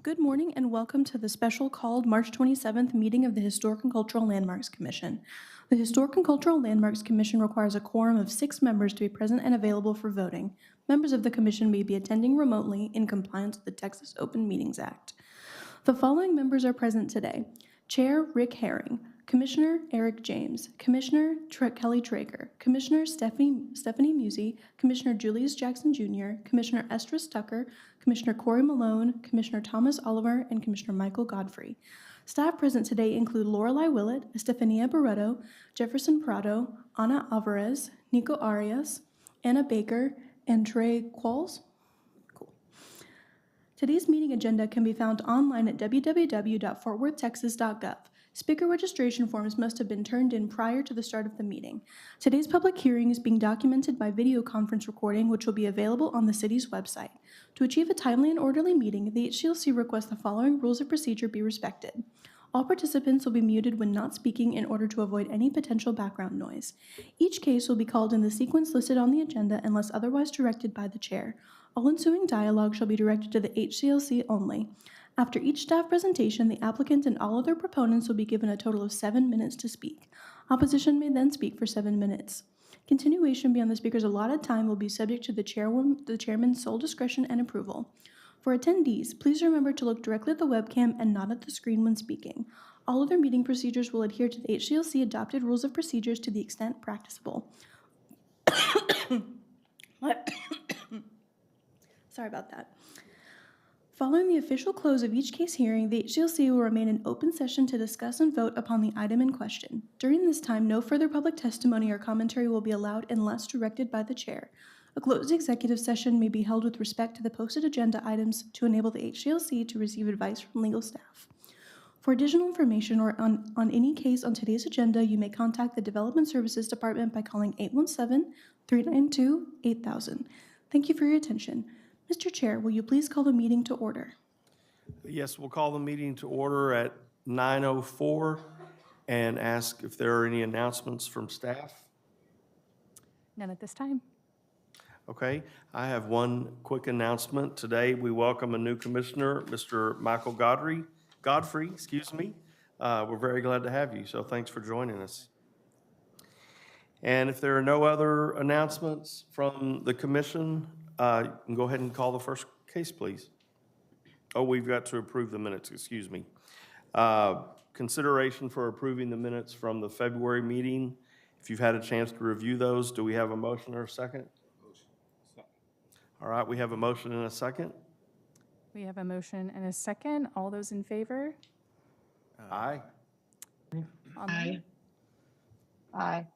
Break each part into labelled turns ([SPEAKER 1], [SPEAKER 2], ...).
[SPEAKER 1] Good morning and welcome to the special called March 27th meeting of the Historic and Cultural Landmarks Commission. The Historic and Cultural Landmarks Commission requires a quorum of 6 members to be present and available for voting. Members of the commission may be attending remotely in compliance with the Texas Open Meetings Act. The following members are present today. Chair Rick Herring, Commissioner Eric James, Commissioner Kelly Traeger, Commissioner Stephanie Musey, Commissioner Julius Jackson Jr., Commissioner Estrus Tucker, Commissioner Corey Malone, Commissioner Thomas Oliver, and Commissioner Michael Godfrey. Staff present today include Lorelei Willett, Estefania Barreto, Jefferson Prado, Ana Alvarez, Nico Arias, Anna Baker, and Trey Qualls. Today's meeting agenda can be found online at www.fortworthtexas.gov. Speaker registration forms must have been turned in prior to the start of the meeting. Today's public hearing is being documented by video conference recording, which will be available on the city's website. To achieve a timely and orderly meeting, the HCLC requests the following rules of procedure be respected. All participants will be muted when not speaking in order to avoid any potential background noise. Each case will be called in the sequence listed on the agenda unless otherwise directed by the chair. All ensuing dialogue shall be directed to the HCLC only. After each staff presentation, the applicant and all other proponents will be given a total of 7 minutes to speak. Opposition may then speak for 7 minutes. Continuation beyond the speaker's allotted time will be subject to the chairman's sole discretion and approval. For attendees, please remember to look directly at the webcam and not at the screen when speaking. All other meeting procedures will adhere to the HCLC adopted rules of procedures to the extent practicable. Sorry about that. Following the official close of each case hearing, the HCLC will remain in open session to discuss and vote upon the item in question. During this time, no further public testimony or commentary will be allowed unless directed by the chair. A closed executive session may be held with respect to the posted agenda items to enable the HCLC to receive advice from legal staff. For additional information or on any case on today's agenda, you may contact the Development Services Department by calling 817-392-8000. Thank you for your attention. Mr. Chair, will you please call the meeting to order?
[SPEAKER 2] Yes, we'll call the meeting to order at 9:04 and ask if there are any announcements from staff.
[SPEAKER 3] None at this time.
[SPEAKER 2] Okay, I have one quick announcement. Today, we welcome a new commissioner, Mr. Michael Godfrey. We're very glad to have you, so thanks for joining us. And if there are no other announcements from the commission, you can go ahead and call the first case, please. Oh, we've got to approve the minutes, excuse me. Consideration for approving the minutes from the February meeting. If you've had a chance to review those, do we have a motion or a second? Motion. All right, we have a motion and a second.
[SPEAKER 3] We have a motion and a second. All those in favor?
[SPEAKER 2] Aye.
[SPEAKER 3] Aye.
[SPEAKER 4] Aye.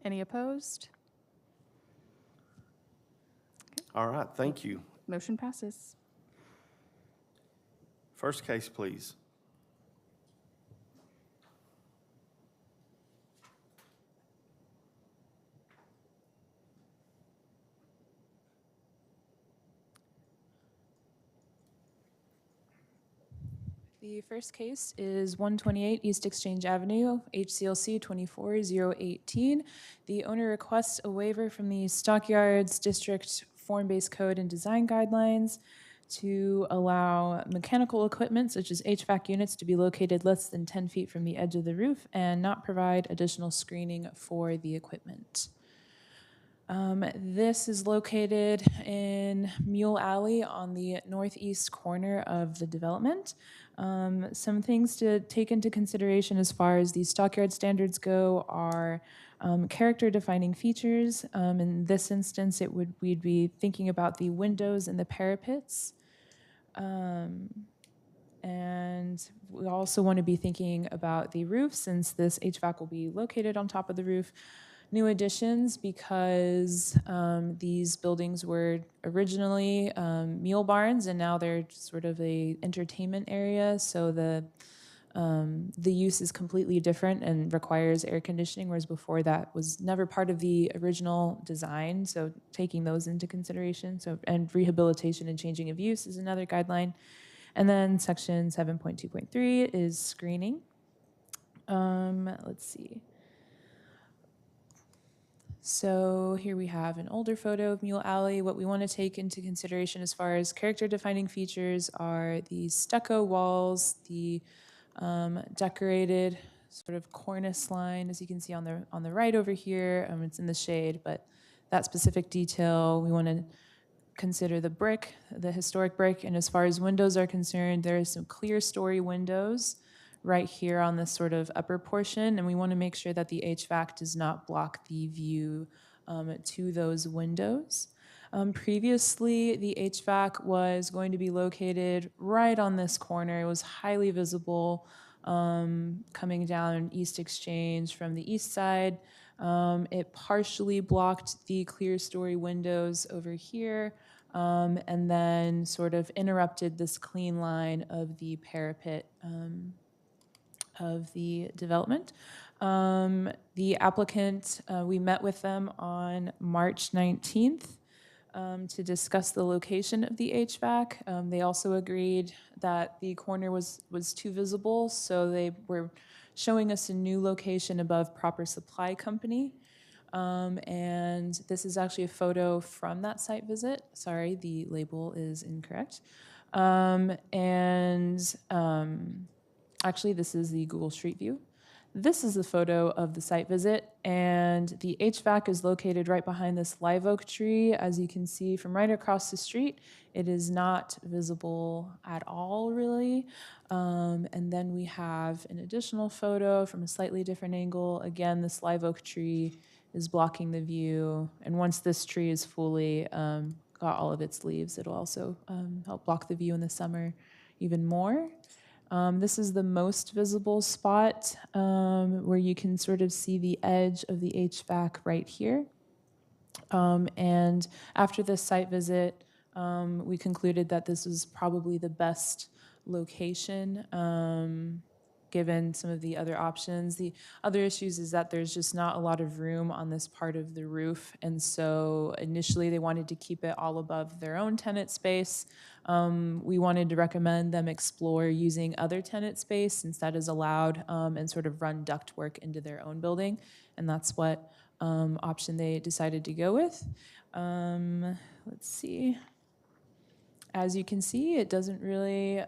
[SPEAKER 3] Any opposed?
[SPEAKER 2] All right, thank you.
[SPEAKER 3] Motion passes.
[SPEAKER 2] First case, please.
[SPEAKER 3] The first case is 128 East Exchange Avenue, HCLC 24018. The owner requests a waiver from the Stockyards District Form-Based Code and Design Guidelines to allow mechanical equipment such as HVAC units to be located less than 10 feet from the edge of the roof and not provide additional screening for the equipment. This is located in Mule Alley on the northeast corner of the development. Some things to take into consideration as far as these stockyard standards go are character-defining features. In this instance, we'd be thinking about the windows and the parapets. And we also want to be thinking about the roof, since this HVAC will be located on top of the roof. New additions, because these buildings were originally mule barns and now they're sort of a entertainment area, so the use is completely different and requires air conditioning, whereas before that was never part of the original design, so taking those into consideration. And rehabilitation and changing of use is another guideline. And then section 7.2.3 is screening. Let's see. So here we have an older photo of Mule Alley. What we want to take into consideration as far as character defining features are the stucco walls, the decorated sort of cornice line, as you can see on the right over here. It's in the shade, but that specific detail, we want to consider the brick, the historic brick. And as far as windows are concerned, there is some clear story windows right here on this sort of upper portion, and we want to make sure that the HVAC does not block the view to those windows. Previously, the HVAC was going to be located right on this corner. It was highly visible coming down East Exchange from the east side. It partially blocked the clear story windows over here, and then sort of interrupted this clean line of the parapet of the development. The applicant, we met with them on March 19th to discuss the location of the HVAC. They also agreed that the corner was too visible, so they were showing us a new location above Proper Supply Company. And this is actually a photo from that site visit. Sorry, the label is incorrect. Actually, this is the Google Street View. This is the photo of the site visit, and the HVAC is located right behind this live oak tree. As you can see from right across the street, it is not visible at all, really. And then we have an additional photo from a slightly different angle. Again, this live oak tree is blocking the view, and once this tree is fully got all of its leaves, it'll also help block the view in the summer even more. This is the most visible spot where you can sort of see the edge of the HVAC right here. And after this site visit, we concluded that this is probably the best location given some of the other options. The other issues is that there's just not a lot of room on this part of the roof, and so initially they wanted to keep it all above their own tenant space. We wanted to recommend them explore using other tenant space since that is allowed, and sort of run ductwork into their own building, and that's what option they decided to go with. Let's see. As you can see, it doesn't really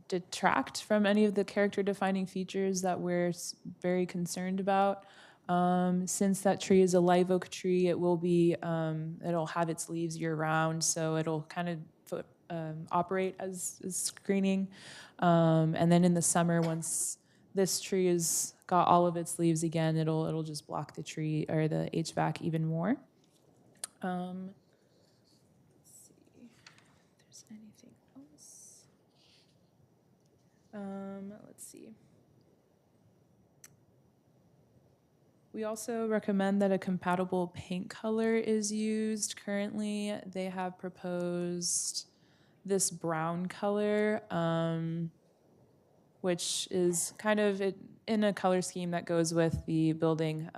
[SPEAKER 3] detract from any of the character-defining features that we're very concerned about. Since that tree is a live oak tree, it will be, it'll have its leaves year-round, so it'll kind of operate as screening. And then in the summer, once this tree has got all of its leaves again, it'll just block the tree or the HVAC even more. Let's see. We also recommend that a compatible paint color is used. Currently, they have proposed this brown color, which is kind of in a color scheme that goes with the building,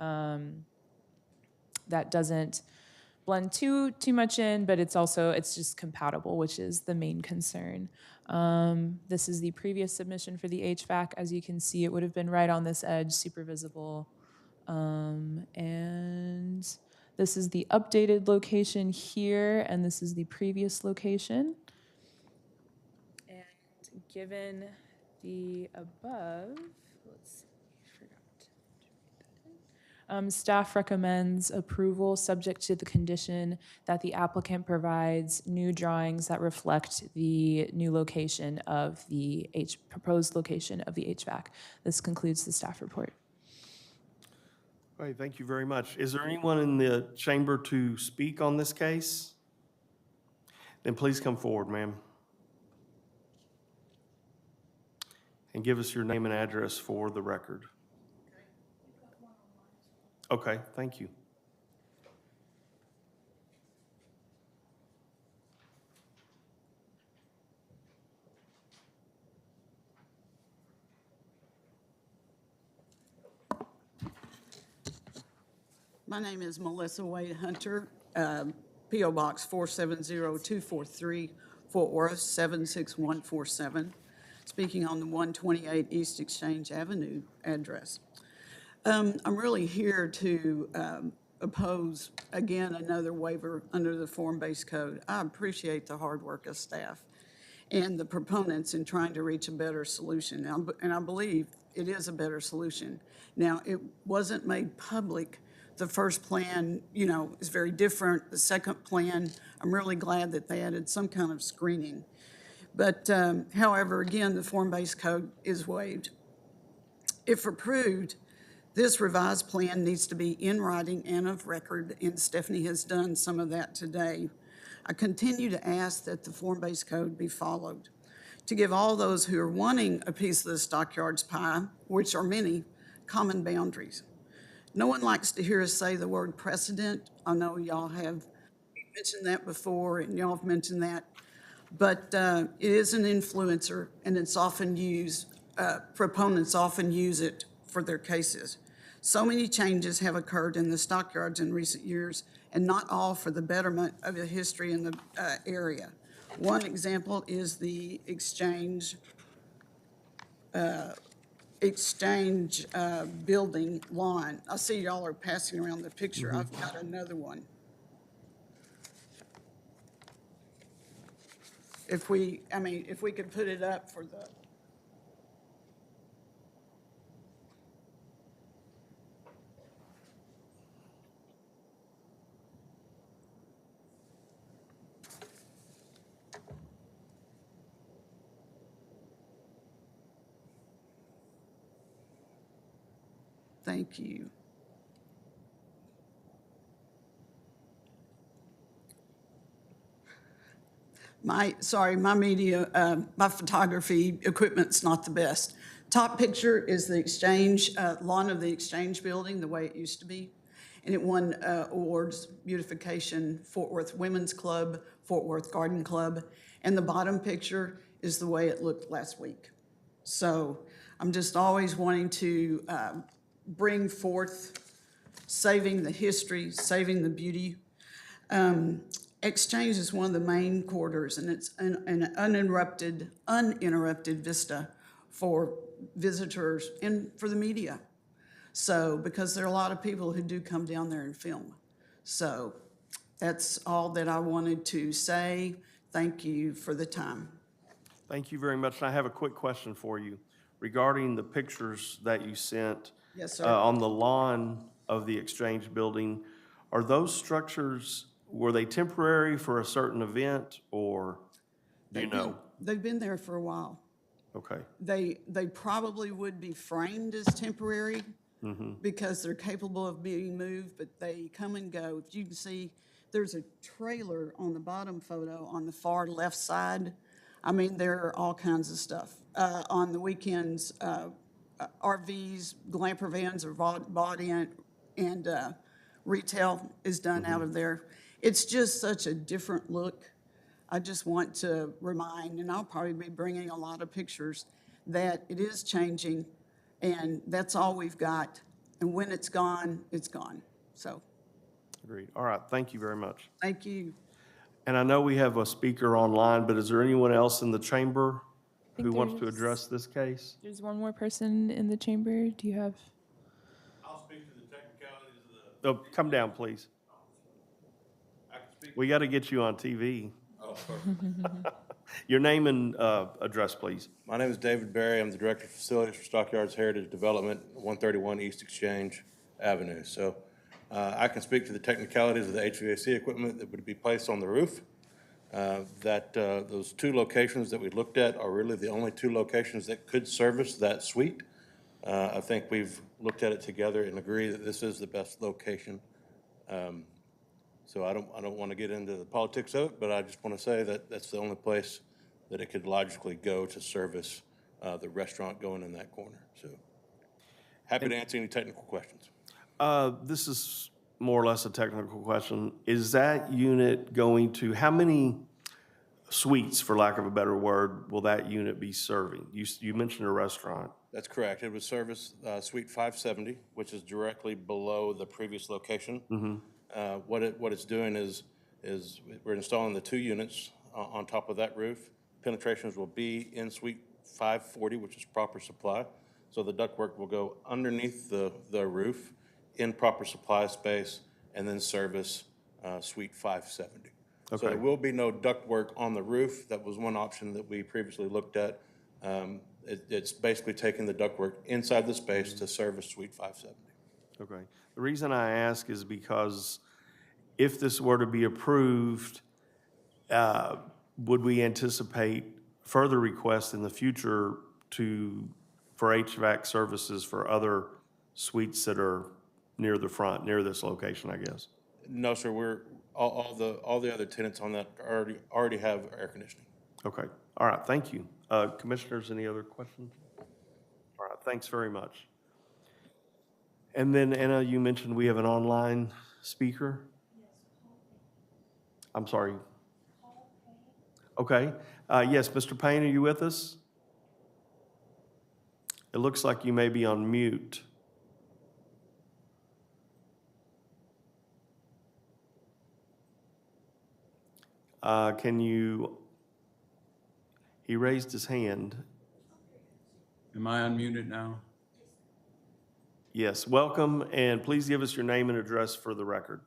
[SPEAKER 3] that doesn't blend too much in, but it's just compatible, which is the main concern. This is the previous submission for the HVAC. As you can see, it would have been right on this edge, super visible. And this is the updated location here, and this is the previous location. And given the above, let's see, staff recommends approval subject to the condition that the applicant provides new drawings that reflect the new location of the proposed location of the HVAC. This concludes the staff report.
[SPEAKER 2] All right, thank you very much. Is there anyone in the chamber to speak on this case? Then please come forward, ma'am. And give us your name and address for the record. Okay, thank you.
[SPEAKER 5] My name is Melissa Wade Hunter, P.O. Box 470243, Fort Worth 76147, speaking on the 128 East Exchange Avenue address. I'm really here to oppose, again, another waiver under the form-based code. I appreciate the hard work of staff and the proponents in trying to reach a better solution. And I believe it is a better solution. Now, it wasn't made public. The first plan, you know, is very different. The second plan, I'm really glad that they added some kind of screening. But however, again, the form-based code is waived. If approved, this revised plan needs to be in writing and of record, and Stephanie has done some of that today. I continue to ask that the form-based code be followed to give all those who are wanting a piece of the Stockyards pie, which are many, common boundaries. No one likes to hear us say the word precedent. I know y'all have mentioned that before, and y'all have mentioned that. But it is an influencer, and it's often used, proponents often use it for their cases. So many changes have occurred in the Stockyards in recent years, and not all for the betterment of the history in the area. One example is the Exchange building lawn. I see y'all are passing around the picture. I've got another one. If we could put it up for the, thank you. My photography equipment's not the best. Top picture is the Exchange, lawn of the Exchange building, the way it used to be. And it won awards, beautification, Fort Worth Women's Club, Fort Worth Garden Club. And the bottom picture is the way it looked last week. So I'm just always wanting to bring forth saving the history, saving the beauty. Exchange is one of the main corridors, and it's an uninterrupted vista for visitors and for the media. So, because there are a lot of people who do come down there and film. So that's all that I wanted to say. Thank you for the time.
[SPEAKER 2] Thank you very much. And I have a quick question for you regarding the pictures that you sent.
[SPEAKER 5] Yes, sir.
[SPEAKER 2] On the lawn of the Exchange building. Are those structures, were they temporary for a certain event, or do you know?
[SPEAKER 5] They've been there for a while.
[SPEAKER 2] Okay,
[SPEAKER 5] They probably would be framed as temporary because they're capable of being moved, but they come and go. If you can see, there's a trailer on the bottom photo on the far left side. I mean, there are all kinds of stuff. On the weekends, RVs, glamper vans are bought in, and retail is done out of there. It's just such a different look. I just want to remind, and I'll probably be bringing a lot of pictures, that it is changing, and that's all we've got. And when it's gone, it's gone. So,
[SPEAKER 2] agreed. All right, thank you very much.
[SPEAKER 5] thank you.
[SPEAKER 2] And I know we have a speaker online, but is there anyone else in the chamber
[SPEAKER 3] think
[SPEAKER 2] who wants to
[SPEAKER 3] there's-
[SPEAKER 2] address this case?
[SPEAKER 3] There's one more person in the chamber. Do you have?
[SPEAKER 6] I'll speak to the technicalities of the.
[SPEAKER 2] Oh, come down, please.
[SPEAKER 6] I can speak.
[SPEAKER 2] We got to get you on TV.
[SPEAKER 6] Oh, perfect.
[SPEAKER 2] Your name and address, please.
[SPEAKER 6] My name is David Berry. I'm the Director of Facilities for Stockyards Heritage Development, 131 East Exchange Avenue. So I can speak to the technicalities of the HVAC equipment that would be placed on the roof. Those two locations that we looked at are really the only two locations that could service that suite. I think we've looked at it together and agree that this is the best location. So I don't want to get into the politics of it, but I just want to say that that's the only place that it could logically go to service the restaurant going in that corner. So happy to answer any technical questions.
[SPEAKER 2] This is more or less a technical question. Is that unit going to, how many suites, for lack of a better word, will that unit be serving? You mentioned a restaurant.
[SPEAKER 6] That's correct. It would service Suite 570, which is directly below the previous location. What it's doing is we're installing the two units on top of that roof. Penetrations will be in Suite 540, which is proper supply. So the ductwork will go underneath the roof in proper supply space and then service Suite 570. So
[SPEAKER 2] Okay.
[SPEAKER 6] there will be no ductwork on the roof. That was one option that we previously looked at. It's basically taking the ductwork inside the space to service Suite 570.
[SPEAKER 2] Okay. The reason I ask is because if this were to be approved, would we anticipate further requests in the future for HVAC services for other suites that are near the front, near this location, I guess?
[SPEAKER 6] No, sir, all the other tenants on that already have air conditioning.
[SPEAKER 2] Okay. All right. Thank you. Commissioners, any other questions? All right. Thanks very much. And then, Anna, you mentioned we have an online speaker? I'm sorry. Okay. Yes, Mr. Payne, are you with us? It looks like you may be on mute. He raised his hand.
[SPEAKER 7] Am I unmuted now?
[SPEAKER 2] Yes, welcome, and please give us your name and address for the record.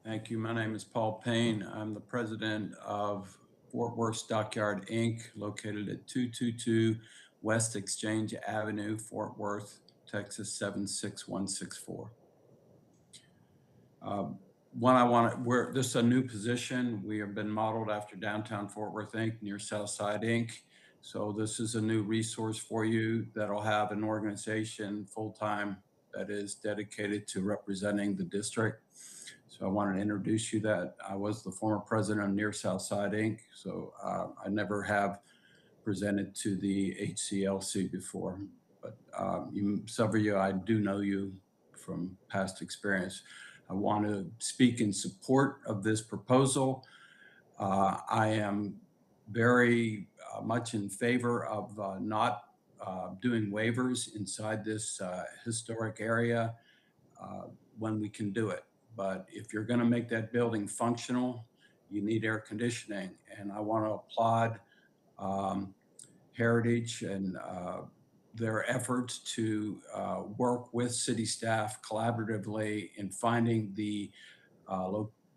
[SPEAKER 7] Thank you. My name is Paul Payne. I'm the president of Fort Worth Stockyard, Inc., located at 222 West Exchange Avenue, Fort Worth, Texas 76164. This is a new position. We have been modeled after Downtown Fort Worth, Inc., near Southside, Inc. So this is a new resource for you that'll have an organization full-time that is dedicated to representing the district. So I wanted to introduce you that. I was the former president of Near Southside, Inc., so I never have presented to the HCLC before. But some of you, I do know you from past experience. I want to speak in support of this proposal. I am very much in favor of not doing waivers inside this historic area when we can do it. But if you're going to make that building functional, you need air conditioning. And I want to applaud Heritage and their efforts to work with city staff collaboratively in finding the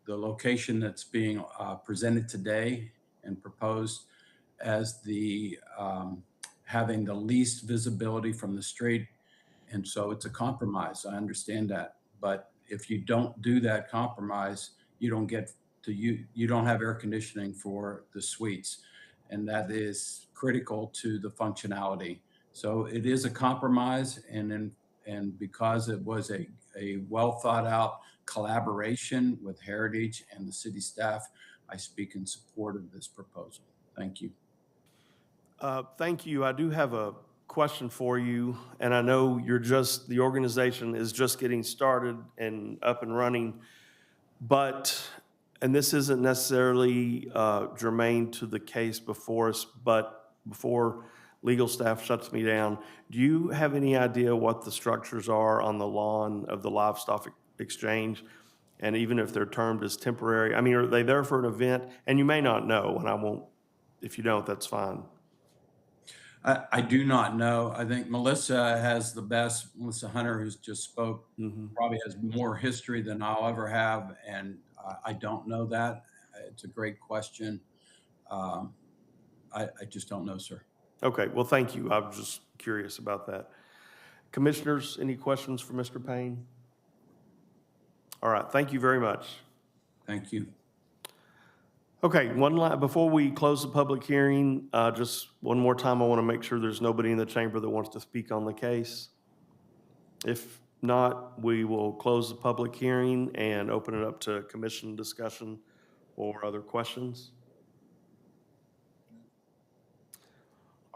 [SPEAKER 7] location that's being presented today and proposed as the having the least visibility from the street. And so it's a compromise. I understand that. But if you don't do that compromise, you don't have air conditioning for the suites. And that is critical to the functionality. So it is a compromise, and because it was a well thought out collaboration with Heritage and the city staff, I speak in support of this proposal. Thank you.
[SPEAKER 2] Thank you. I do have a question for you, and I know the organization is just getting started and up and running, and this isn't necessarily germane to the case before us, but before legal staff shuts me down, do you have any idea what the structures are on the lawn of the livestock exchange? And even if they're termed as temporary, I mean, are they there for an event? And you may not know, and I won't, if you don't, that's fine.
[SPEAKER 7] I do not know. I think Melissa Hunter, who's just spoke, probably has more history than I'll ever have, and I don't know that. It's a great question. I just don't know, sir.
[SPEAKER 2] Okay, well, thank you. I'm just curious about that. Commissioners, any questions for Mr. Payne? All right, thank you very much.
[SPEAKER 7] Thank you.
[SPEAKER 2] Okay, before we close the public hearing, just one more time, I want to make sure there's nobody in the chamber that wants to speak on the case. If not, we will close the public hearing and open it up to commission discussion or other questions.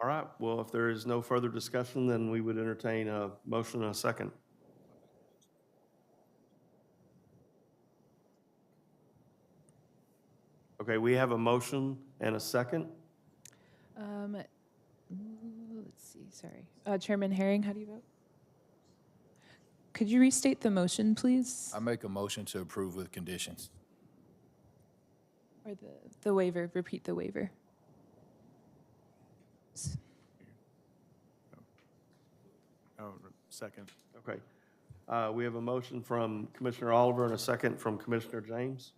[SPEAKER 2] All right, well, if there is no further discussion, then we would entertain a motion and a second. Okay, we have a motion and a second.
[SPEAKER 3] Let's see, sorry. Chairman Herring, how do you vote? Could you restate the motion, please?
[SPEAKER 8] I make a motion to approve with conditions.
[SPEAKER 3] Or the waiver, repeat the waiver.
[SPEAKER 8] Oh, second.
[SPEAKER 2] Okay. We have a motion from Commissioner Oliver and a second from Commissioner James.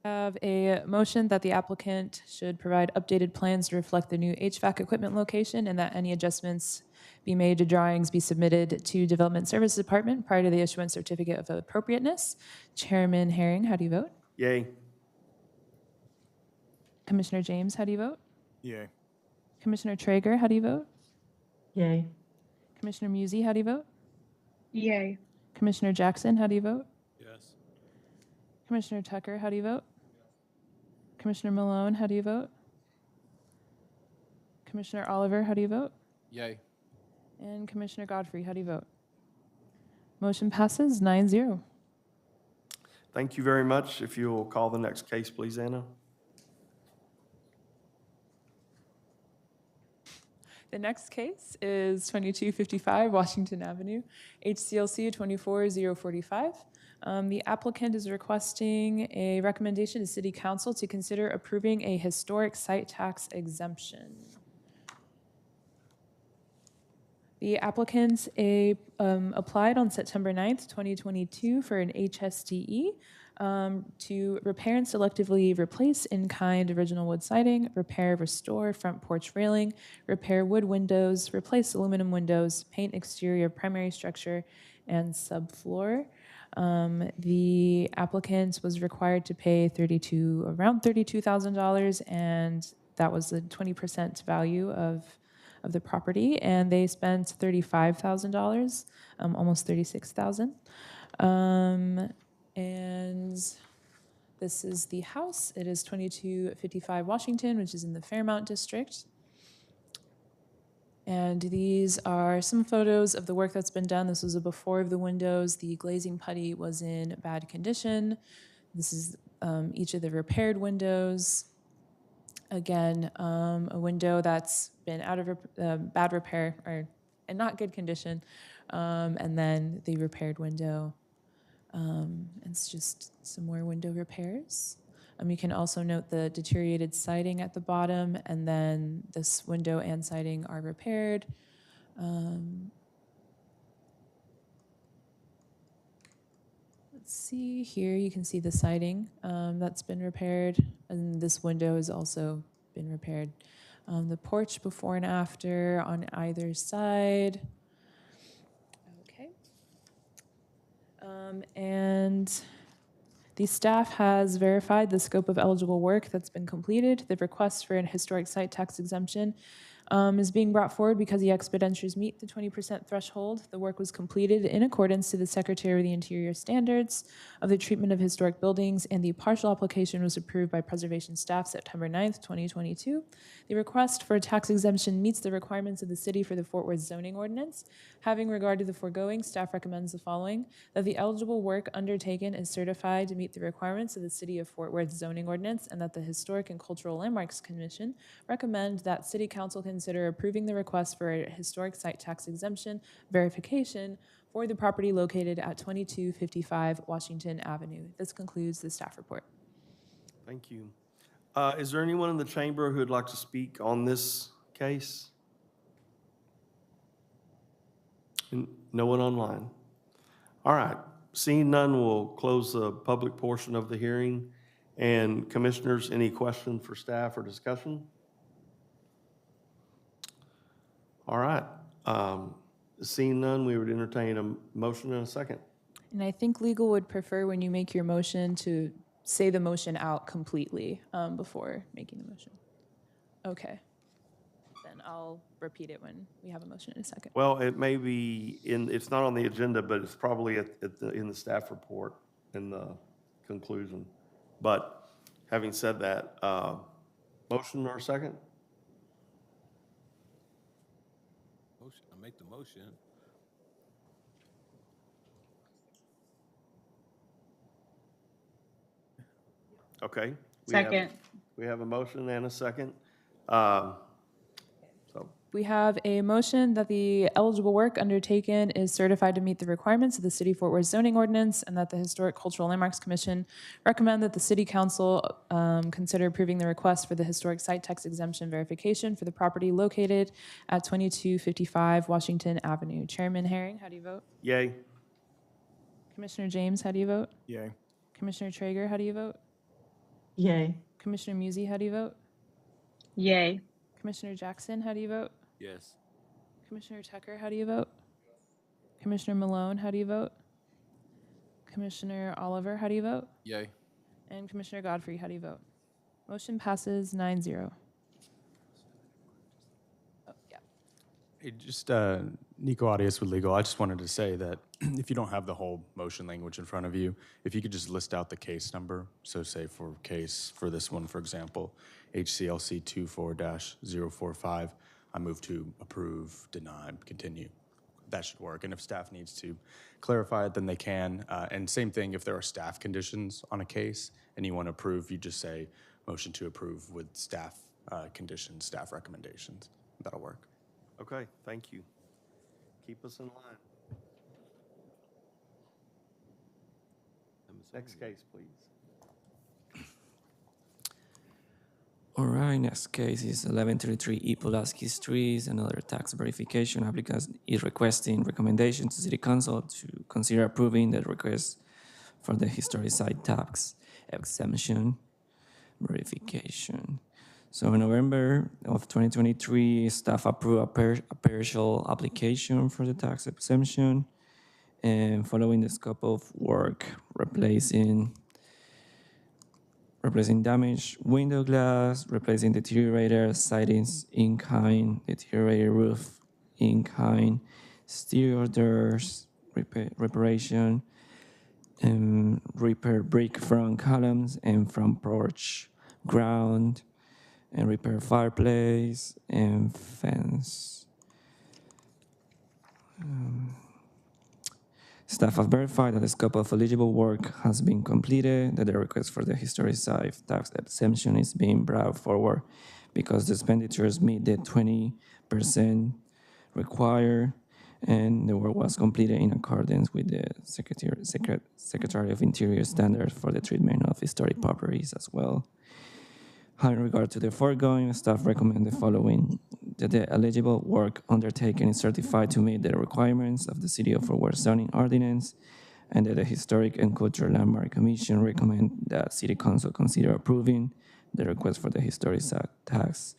[SPEAKER 3] Have a motion that the applicant should provide updated plans to reflect the new HVAC equipment location and that any adjustments be made to drawings be submitted to Development Services Department prior to the issuance certificate of appropriateness. Chairman Herring, how do you vote?
[SPEAKER 2] Yay.
[SPEAKER 3] Commissioner James, how do you vote?
[SPEAKER 8] Yay.
[SPEAKER 3] Commissioner Traeger, how do you vote?
[SPEAKER 4] Yay.
[SPEAKER 3] Commissioner Musi, how do you vote?
[SPEAKER 4] Yay.
[SPEAKER 3] Commissioner Jackson, how do you vote?
[SPEAKER 8] Yes.
[SPEAKER 3] Commissioner Tucker, how do you vote? Commissioner Malone, how do you vote? Commissioner Oliver, how do you vote?
[SPEAKER 8] Yay.
[SPEAKER 3] And Commissioner Godfrey, how do you vote? Motion passes 9-0.
[SPEAKER 2] Thank you very much. If you will call the next case, please, Anna.
[SPEAKER 3] The next case is 2255 Washington Avenue, HCLC 24045. The applicant is requesting a recommendation to City Council to consider approving a historic site tax exemption. The applicant applied on September 9th, 2022 for an HSDE to repair and selectively replace in-kind original wood siding, repair, restore front porch railing, repair wood windows, replace aluminum windows, paint exterior primary structure, and subfloor. The applicant was required to pay around $32,000, and that was the 20% value of the property, and they spent $35,000, almost $36,000. And this is the house. It is 2255 Washington, which is in the Fairmount District. And these are some photos of the work that's been done. This was a before of the windows. The glazing putty was in bad condition. This is each of the repaired windows. Again, a window that's been out of bad repair or in not good condition, and then the repaired window. It's just some more window repairs. You can also note the deteriorated siding at the bottom, and then this window and siding are repaired. Let's see here, you can see the siding that's been repaired, and this window has also been repaired. The porch before and after on either side. Okay. And the staff has verified the scope of eligible work that's been completed. The request for an historic site tax exemption is being brought forward because the expenditures meet the 20% threshold. The work was completed in accordance to the Secretary of the Interior standards of the treatment of historic buildings, and the partial application was approved by preservation staff September 9th, 2022. The request for a tax exemption meets the requirements of the city for the Fort Worth zoning ordinance. Having regard to the foregoing, staff recommends the following: that the eligible work undertaken is certified to meet the requirements of the City of Fort Worth zoning ordinance, and that the Historic and Cultural Landmarks Commission recommend that City Council consider approving the request for a historic site tax exemption verification for the property located at 2255 Washington Avenue. This concludes the staff report.
[SPEAKER 2] Thank you. Is there anyone in the chamber who would like to speak on this case? No one online? All right. Seeing none, we'll close the public portion of the hearing. And commissioners, any question for staff or discussion? All right. Seeing none, we would entertain a motion in a second.
[SPEAKER 3] And I think legal would prefer when you make your motion to say the motion out completely before making the motion. Okay. Then I'll repeat it when we have a motion in a second.
[SPEAKER 2] Well, it may be it's not on the agenda, but it's probably in the staff report in the conclusion. But having said that, motion or second?
[SPEAKER 8] Motion, I make the motion.
[SPEAKER 2] Okay.
[SPEAKER 4] Second.
[SPEAKER 2] We have a motion and a second. So
[SPEAKER 3] We have a motion that the eligible work undertaken is certified to meet the requirements of the City of Fort Worth zoning ordinance, and that the Historic Cultural Landmarks Commission recommend that the City Council consider approving the request for the historic site tax exemption verification for the property located at 2255 Washington Avenue. Chairman Herring, how do you vote?
[SPEAKER 2] Yay.
[SPEAKER 3] Commissioner James, how do you vote?
[SPEAKER 9] Yay.
[SPEAKER 3] Commissioner Traeger, how do you vote?
[SPEAKER 4] Yay.
[SPEAKER 3] Commissioner Musi, how do you vote?
[SPEAKER 4] Yay.
[SPEAKER 3] Commissioner Jackson, how do you vote?
[SPEAKER 8] Yes.
[SPEAKER 3] Commissioner Tucker, how do you vote? Commissioner Malone, how do you vote? Commissioner Oliver, how do you vote?
[SPEAKER 8] Yay.
[SPEAKER 3] And Commissioner Godfrey, how do you vote? Motion passes 9-0. Oh, yeah.
[SPEAKER 9] Hey, just Nico Arias with Legal. I just wanted to say that if you don't have the whole motion language in front of you, if you could just list out the case number. So say for case, for this one, for example, HCLC 24-045, I move to approve, deny, continue. That should work. And if staff needs to clarify it, then they can. And same thing, if there are staff conditions on a case and you want to approve, you just say motion to approve with staff conditions, staff recommendations. That'll work.
[SPEAKER 2] Okay, thank you. Keep us in line. Next case, please.
[SPEAKER 10] All right, next case is 1133 E. Pulaski Street, another tax verification. Applicant is requesting recommendation to City Council to consider approving the request for the historic site tax exemption verification. So in November of 2023, staff approved a partial application for the tax exemption, and following the scope of work, replacing damaged window glass, replacing deteriorated sidings in kind, deteriorated roof in kind, exterior doors reparation, and repair brick front columns and front porch ground, and repair fireplace and fence. Staff have verified that the scope of eligible work has been completed, that the request for the historic site tax exemption is being brought forward because the expenditures meet the 20% required, and the work was completed in accordance with the Secretary of Interior standards for the treatment of historic properties as well. In regard to the foregoing, staff recommend the following: that the eligible work undertaken is certified to meet the requirements of the City of Fort Worth zoning ordinance, and that the Historic and Cultural Landmark Commission recommend that City Council consider approving the request for the historic site tax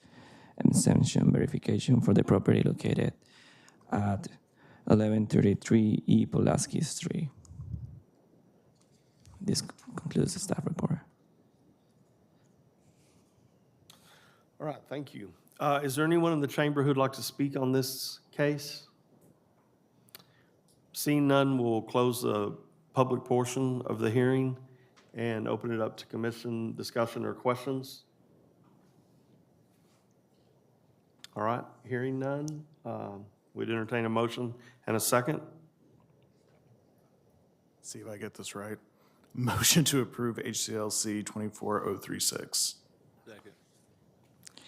[SPEAKER 10] exemption verification for the property located at 1133 E. Pulaski Street. This concludes the staff report.
[SPEAKER 2] All right, thank you. Is there anyone in the chamber who'd like to speak on this case? Seeing none, we'll close the public portion of the hearing and open it up to commission discussion or questions. All right, hearing none, we'd entertain a motion and a second.
[SPEAKER 11] See if I get this right. Motion to approve HCLC 24036.
[SPEAKER 8] Second.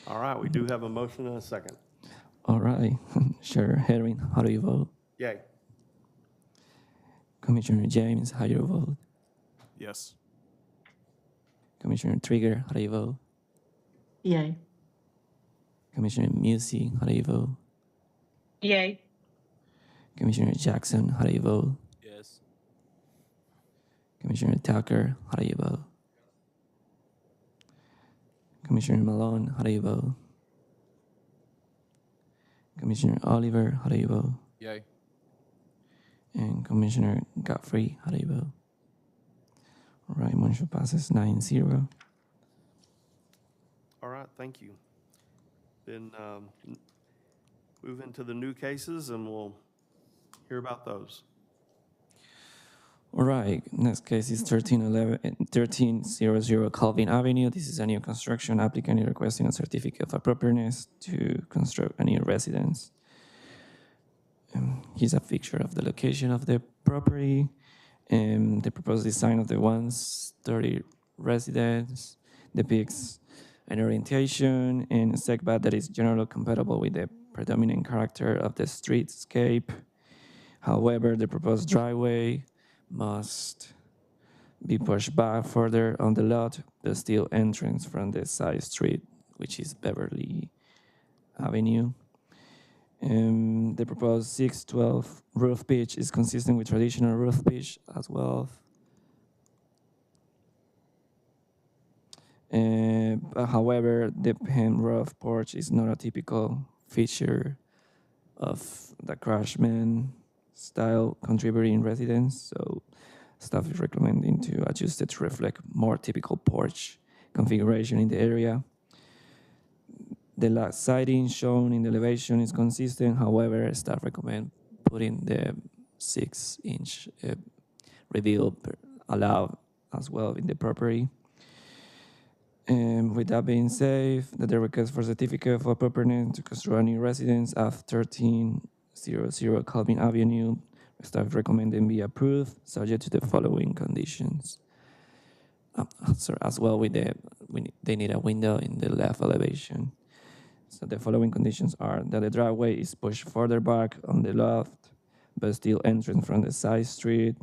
[SPEAKER 2] All right, we do have a motion and a second.
[SPEAKER 10] All right, Chair Herring, how do you vote?
[SPEAKER 2] Yay.
[SPEAKER 10] Commissioner James, how do you vote?
[SPEAKER 11] Yes.
[SPEAKER 10] Commissioner Trigger, how do you vote?
[SPEAKER 4] Yay.
[SPEAKER 10] Commissioner Musi, how do you vote?
[SPEAKER 4] Yay.
[SPEAKER 10] Commissioner Jackson, how do you vote?
[SPEAKER 8] Yes.
[SPEAKER 10] Commissioner Tucker, how do you vote? Commissioner Malone, how do you vote? Commissioner Oliver, how do you vote?
[SPEAKER 8] Yay.
[SPEAKER 10] And Commissioner Godfrey, how do you vote? All right, motion passes 9-0.
[SPEAKER 2] All right, thank you. Then move into the new cases and we'll hear about those.
[SPEAKER 10] All right, next case is 1300 Calvin Avenue. This is a new construction. Applicant is requesting a certificate of appropriateness to construct a new residence. Here's a picture of the location of the property and the proposed design of the 130 residence depicts an orientation and setback that is generally compatible with the predominant character of the streetscape. However, the proposed driveway must be pushed back further on the lot, the steel entrance from the side street, which is Beverly Avenue. The proposed 612 roof pitch is consistent with traditional roof pitch as well. However, the pen roof porch is not a typical feature of the craftsman style contributing residence, so staff is recommending to adjust it to reflect more typical porch configuration in the area. The siding shown in the elevation is consistent. However, staff recommend putting the 6-inch reveal allowed as well in the property. With that being said, the request for certificate of appropriateness to construct a new residence at 1300 Calvin Avenue, staff recommending be approved, subject to the following conditions. As well, they need a window in the left elevation. So the following conditions are that the driveway is pushed further back on the left, but still entrance from the side street.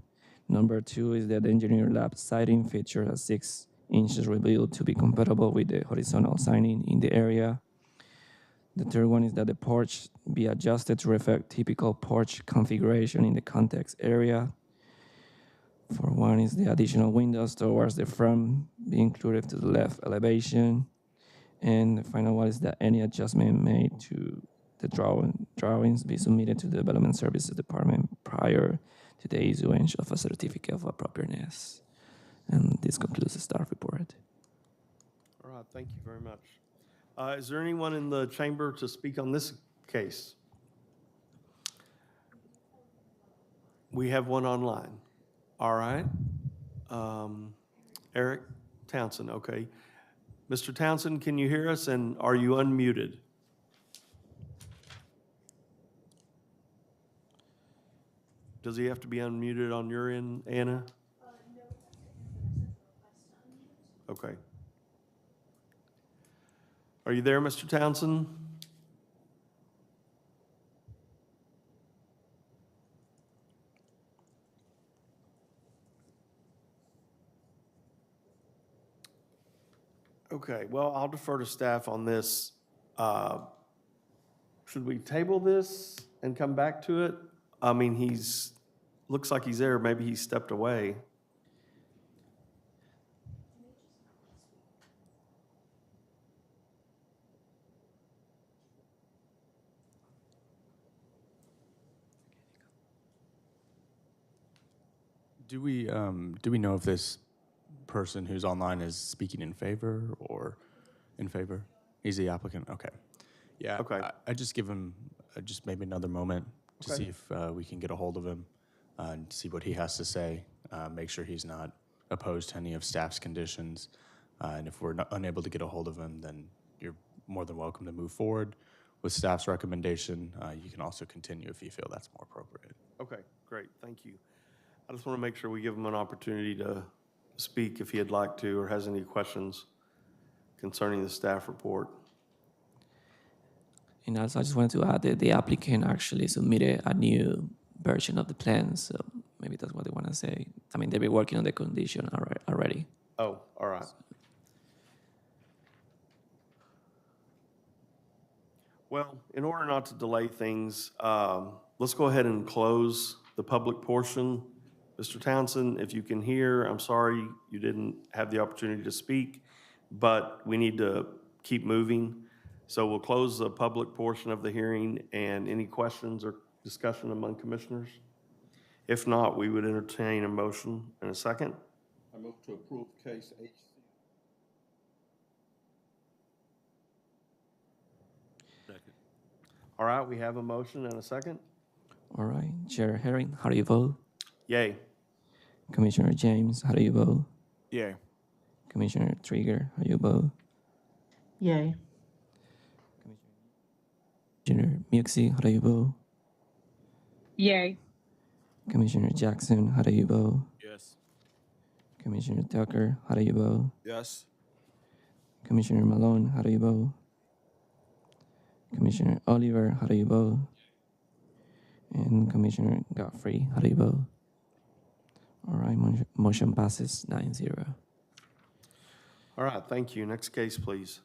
[SPEAKER 10] Number 2 is that the engineer lab siding features a 6 inches reveal to be compatible with the horizontal siding in the area. The third one is that the porch be adjusted to reflect typical porch configuration in the context area. For one is the additional windows towards the front be included to the left elevation. And the final one is that any adjustment made to the drawings be submitted to the Development Services Department prior to the issuance of a certificate of appropriateness. And this concludes the staff report.
[SPEAKER 2] All right, thank you very much. Is there anyone in the chamber to speak on this case? We have one online. All right. Eric Townsend, okay. Mr. Townsend, can you hear us, and are you unmuted? Does he have to be unmuted on your end, Anna? Okay. Are you there, Mr. Townsend? Okay, well, I'll defer to staff on this. Should we table this and come back to it? I mean, looks like he's there. Maybe he stepped away.
[SPEAKER 9] Do we know if this person who's online is speaking in favor or in favor? He's the applicant? Okay. Yeah.
[SPEAKER 2] Okay.
[SPEAKER 9] I just give him just maybe another moment to
[SPEAKER 2] Okay.
[SPEAKER 9] see if we can get a hold of him and see what he has to say. Make sure he's not opposed to any of staff's conditions. And if we're unable to get a hold of him, then you're more than welcome to move forward with staff's recommendation. You can also continue if you feel that's more appropriate.
[SPEAKER 2] Okay, great, thank you. I just want to make sure we give him an opportunity to speak if he'd like to or has any questions concerning the staff report.
[SPEAKER 10] And also, I just wanted to add that the applicant actually submitted a new version of the plan, so maybe that's what they want to say. I mean, they've been working on the condition already.
[SPEAKER 2] Oh, all right. Well, in order not to delay things, let's go ahead and close the public portion. Mr. Townsend, if you can hear, I'm sorry you didn't have the opportunity to speak, but we need to keep moving. So we'll close the public portion of the hearing, and any questions or discussion among commissioners? If not, we would entertain a motion in a second.
[SPEAKER 6] I move to approve case HC.
[SPEAKER 8] Second.
[SPEAKER 2] All right, we have a motion and a second.
[SPEAKER 10] All right, Chair Herring, how do you vote?
[SPEAKER 2] Yay.
[SPEAKER 10] Commissioner James, how do you vote?
[SPEAKER 11] Yay.
[SPEAKER 10] Commissioner Trigger, how do you vote?
[SPEAKER 4] Yay.
[SPEAKER 10] Commissioner Muxie, how do you vote?
[SPEAKER 4] Yay.
[SPEAKER 10] Commissioner Jackson, how do you vote?
[SPEAKER 8] Yes.
[SPEAKER 10] Commissioner Tucker, how do you vote?
[SPEAKER 11] Yes.
[SPEAKER 10] Commissioner Malone, how do you vote? Commissioner Oliver, how do you vote? And Commissioner Godfrey, how do you vote? All right, motion passes 9-0.
[SPEAKER 2] All right, thank you. Next case, please.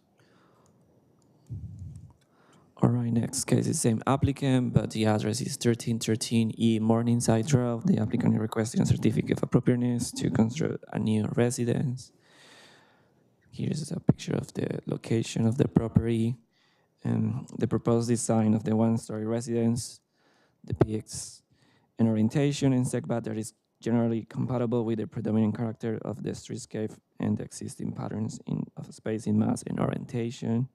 [SPEAKER 10] All right, next case is same applicant, but the address is 1313 E Morningside Drive. The applicant is requesting a certificate of appropriateness to construct a new residence. Here's a picture of the location of the property. The proposed design of the one-story residence depicts an orientation and setback that is generally compatible with the predominant character of the streetscape and the existing patterns of spacing, mass, and orientation.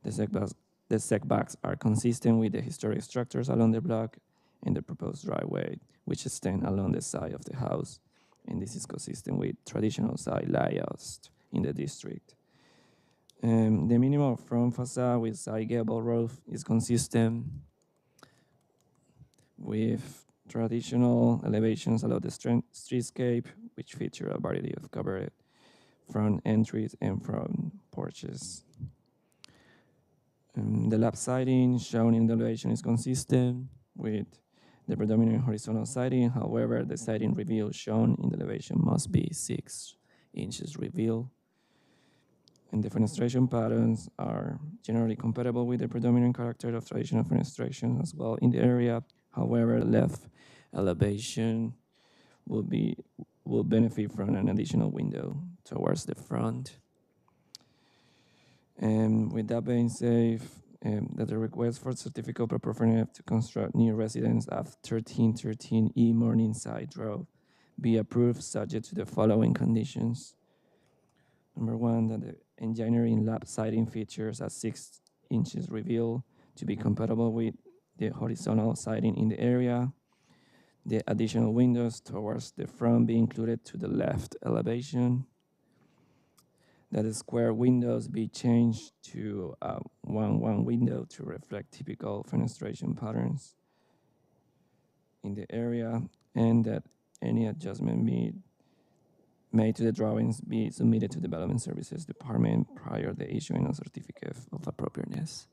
[SPEAKER 10] The setbacks are consistent with the historic structures along the block and the proposed driveway, which extend along the side of the house. And this is consistent with traditional side layouts in the district. The minimal front facade with side gable roof is consistent with traditional elevations along the streetscape, which feature a variety of covered front entries and front porches. The lap siding shown in the elevation is consistent with the predominant horizontal siding. However, the siding reveal shown in the elevation must be 6 inches reveal. And the fenestration patterns are generally compatible with the predominant character of traditional fenestration as well in the area. However, left elevation will benefit from an additional window towards the front. And with that being said, that the request for certificate of appropriateness to construct new residence at 1313 E Morningside Drive be approved subject to the following conditions. Number 1, that the engineering lap siding features at 6 inches reveal to be compatible with the horizontal siding in the area. The additional windows towards the front be included to the left elevation. That the square windows be changed to a 1-1 window to reflect typical fenestration patterns in the area, and that any adjustment made to the drawings be submitted to Development Services Department prior to the issuing of certificate of appropriateness.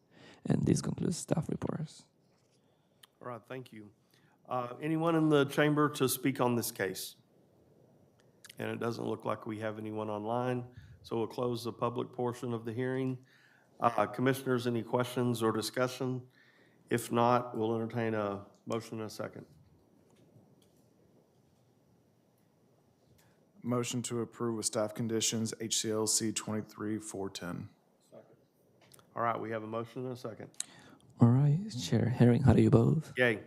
[SPEAKER 10] And this concludes staff reports.
[SPEAKER 2] All right, thank you. Anyone in the chamber to speak on this case? And it doesn't look like we have anyone online, so we'll close the public portion of the hearing. Commissioners, any questions or discussion? If not, we'll entertain a motion in a second.
[SPEAKER 11] Motion to approve with staff conditions, HCLC 23-410.
[SPEAKER 2] All right, we have a motion and a second.
[SPEAKER 10] All right, Chair Herring, how do you vote?
[SPEAKER 2] Yay.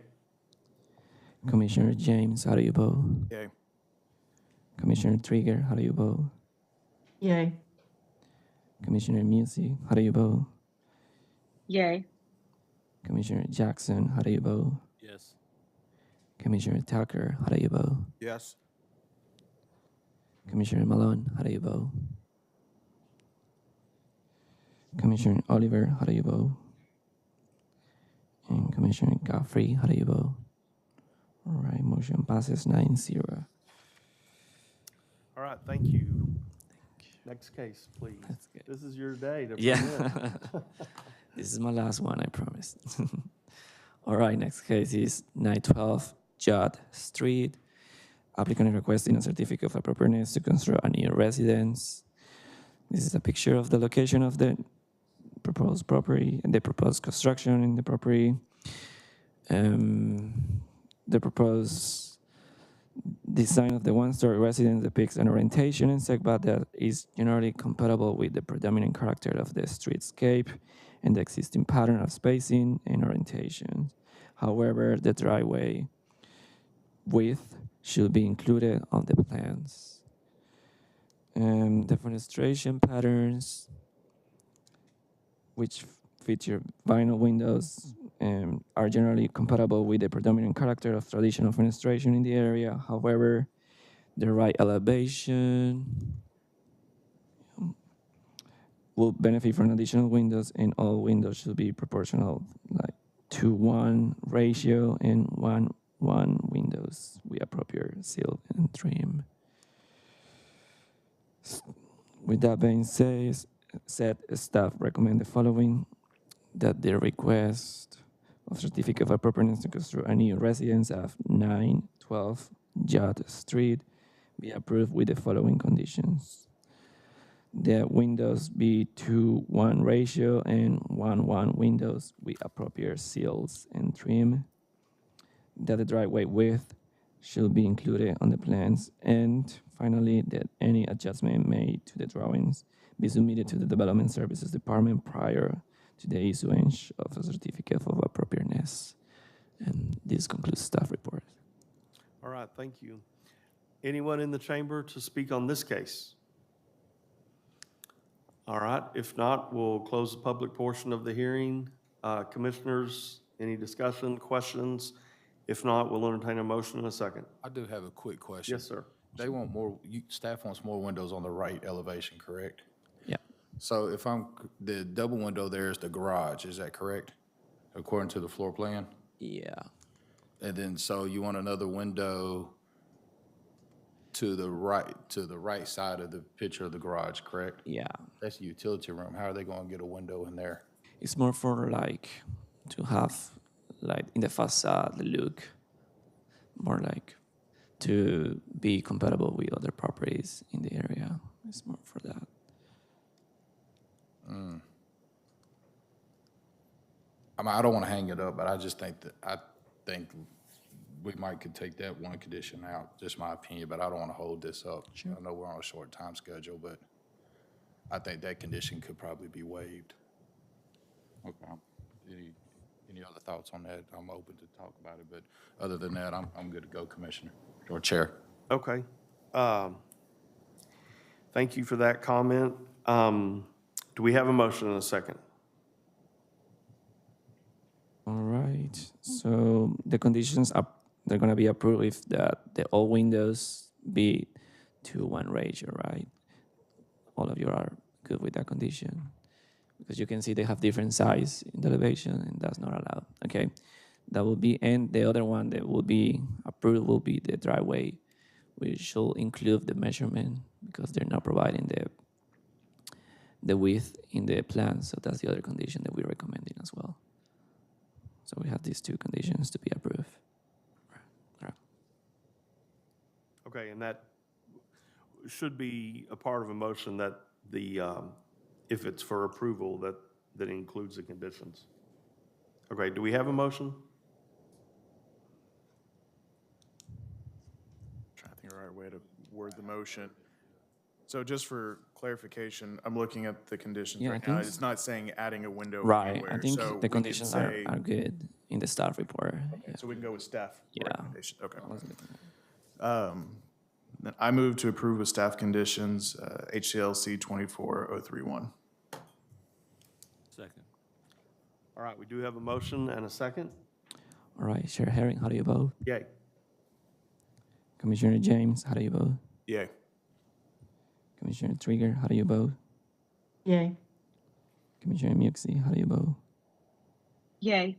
[SPEAKER 10] Commissioner James, how do you vote?
[SPEAKER 11] Yay.
[SPEAKER 10] Commissioner Trigger, how do you vote?
[SPEAKER 4] Yay.
[SPEAKER 10] Commissioner Music, how do you vote?
[SPEAKER 4] Yay.
[SPEAKER 10] Commissioner Jackson, how do you vote?
[SPEAKER 8] Yes.
[SPEAKER 10] Commissioner Tucker, how do you vote?
[SPEAKER 11] Yes.
[SPEAKER 10] Commissioner Malone, how do you vote? Commissioner Oliver, how do you vote? And Commissioner Godfrey, how do you vote? All right, motion passes 9-0.
[SPEAKER 2] All right, thank you. Next case, please.
[SPEAKER 10] That's good.
[SPEAKER 2] This is your day to
[SPEAKER 10] Yeah.
[SPEAKER 2] present.
[SPEAKER 10] This is my last one, I promise. All right, next case is 912 Judd Street. Applicant is requesting a certificate of appropriateness to construct a new residence. This is a picture of the location of the proposed property and the proposed construction in the property. The proposed design of the one-story residence depicts an orientation and setback that is generally compatible with the predominant character of the streetscape and the existing pattern of spacing and orientation. However, the driveway width should be included on the plans. The fenestration patterns, which feature vinyl windows, are generally compatible with the predominant character of traditional fenestration in the area. However, the right elevation will benefit from additional windows, and all windows should be proportional, like 2-1 ratio, and 1 windows with appropriate seal and trim. With that being said, staff recommend the following: that the request of certificate of appropriateness to construct a new residence at 912 Judd Street be approved with the following conditions. The windows be 2:1 ratio and 1:1 windows with appropriate seals and trim. That the driveway width should be included on the plans. And finally, that any adjustment made to the drawings be submitted to the Development Services Department prior to the issuance of a certificate of appropriateness. And this concludes staff report.
[SPEAKER 2] All right, thank you. Anyone in the chamber to speak on this case? All right, if not, we'll close the public portion of the hearing. Commissioners, any discussion, questions? If not, we'll entertain a motion in a second.
[SPEAKER 8] I do have a quick question.
[SPEAKER 2] Yes, sir.
[SPEAKER 8] They want more, staff wants more windows on the right elevation, correct?
[SPEAKER 10] Yeah.
[SPEAKER 8] So if the double window there is the garage, is that correct? According to the floor plan?
[SPEAKER 10] Yeah.
[SPEAKER 8] And then, so you want another window to the right side of the picture of the garage, correct?
[SPEAKER 10] Yeah.
[SPEAKER 8] That's the utility room. How are they gonna get a window in there?
[SPEAKER 10] It's more for like to have like in the facade the look, more like to be compatible with other properties in the area. It's more for that.
[SPEAKER 8] I mean, I don't want to hang it up, but I think we might could take that one condition out, just my opinion, but I don't want to hold this up.
[SPEAKER 10] Sure.
[SPEAKER 8] I know we're on a short time schedule, but I think that condition could probably be waived. Okay. Any other thoughts on that? I'm open to talk about it, but other than that, I'm good to go, Commissioner or Chair.
[SPEAKER 2] Okay. Thank you for that comment. Do we have a motion in a second?
[SPEAKER 10] All right. So the conditions are they're gonna be approved if the all windows be 2:1 ratio, right? All of you are good with that condition because you can see they have different size in the elevation, and that's not allowed. Okay, that will be, and the other one that will be approved will be the driveway, which should include the measurement because they're not providing the width in the plan. So that's the other condition that we're recommending as well. So we have these two conditions to be approved. Right.
[SPEAKER 2] Okay, and that should be a part of a motion that if it's for approval, that includes the conditions. Okay, do we have a motion?
[SPEAKER 11] Trying to think of the right way to word the motion. So just for clarification, I'm looking at the conditions
[SPEAKER 10] Yeah, I
[SPEAKER 11] right now.
[SPEAKER 10] think
[SPEAKER 11] It's not saying adding a window
[SPEAKER 10] Right.
[SPEAKER 11] anywhere.
[SPEAKER 10] I think
[SPEAKER 11] So we
[SPEAKER 10] the
[SPEAKER 11] could
[SPEAKER 10] conditions
[SPEAKER 11] say-
[SPEAKER 10] are good in the staff report. Yeah.
[SPEAKER 11] So we can go with staff
[SPEAKER 10] Yeah.
[SPEAKER 11] recommendation. Okay. Then I move to approve with staff conditions, HCLC 24031.
[SPEAKER 8] Second.
[SPEAKER 2] All right, we do have a motion and a second.
[SPEAKER 10] All right, Chair Herring, how do you vote?
[SPEAKER 2] Yay.
[SPEAKER 10] Commissioner James, how do you vote?
[SPEAKER 11] Yay.
[SPEAKER 10] Commissioner Trigger, how do you vote?
[SPEAKER 4] Yay.
[SPEAKER 10] Commissioner Muxey, how do you vote?
[SPEAKER 4] Yay.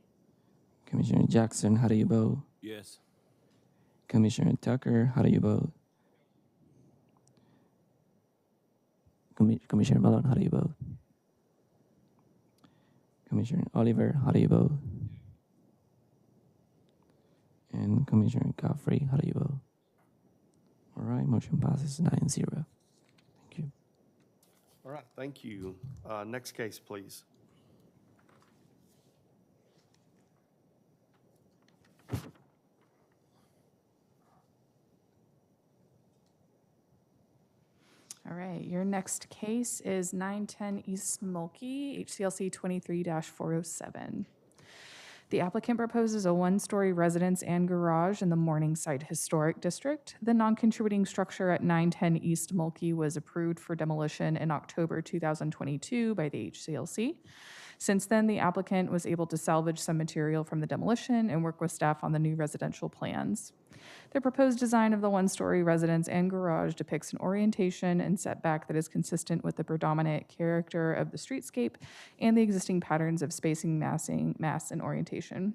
[SPEAKER 10] Commissioner Jackson, how do you vote?
[SPEAKER 8] Yes.
[SPEAKER 10] Commissioner Tucker, how do you vote? Commissioner Malone, how do you vote? Commissioner Oliver, how do you vote? And Commissioner Caffrey, how do you vote? All right, motion passes 9-0. Thank you.
[SPEAKER 2] All right, thank you. Next case, please.
[SPEAKER 12] All right, your next case is 910 East Mulkey, HCLC 23-407. The applicant proposes a one-story residence and garage in the Morningside Historic District. The non-contributing structure at 910 East Mulkey was approved for demolition in October 2022 by the HCLC. Since then, the applicant was able to salvage some material from the demolition and work with staff on the new residential plans. The proposed design of the one-story residence and garage depicts an orientation and setback that is consistent with the predominant character of the streetscape and the existing patterns of spacing, mass, and orientation.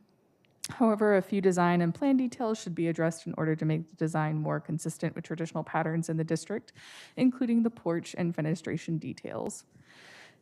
[SPEAKER 12] However, a few design and plan details should be addressed in order to make the design more consistent with traditional patterns in the district, including the porch and fenestration details.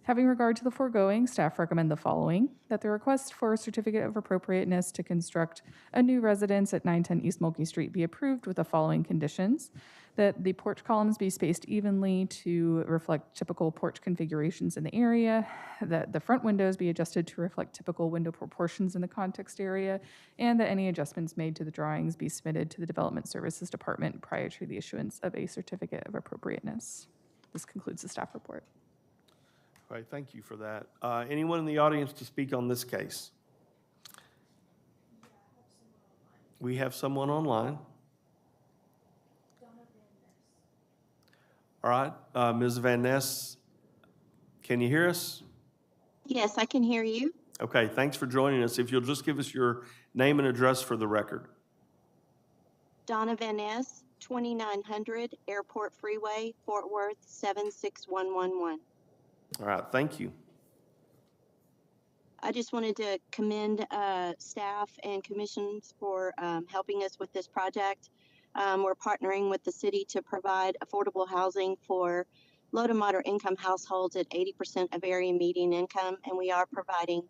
[SPEAKER 12] Having regard to the foregoing, staff recommend the following: that the request for a certificate of appropriateness to construct a new residence at 910 East Mulkey Street be approved with the following conditions: that the porch columns be spaced evenly to reflect typical porch configurations in the area, that the front windows be adjusted to reflect typical window proportions in the context area, and that any adjustments made to the drawings be submitted to the Development Services Department prior to the issuance of a certificate of appropriateness. This concludes the staff report.
[SPEAKER 2] All right, thank you for that. Anyone in the audience to speak on this case? We have someone online. All right, Ms. Van Ness, can you hear us?
[SPEAKER 13] Yes, I can hear you.
[SPEAKER 2] Okay, thanks for joining us. If you'll just give us your name and address for the record.
[SPEAKER 13] Donna Van Ness, 2900 Airport Freeway, Fort Worth, 76111.
[SPEAKER 2] All right, thank you.
[SPEAKER 13] I just wanted to commend staff and commissions for helping us with this project. We're partnering with the city to provide affordable housing for low to moderate income households at 80% of area median income, and we are providing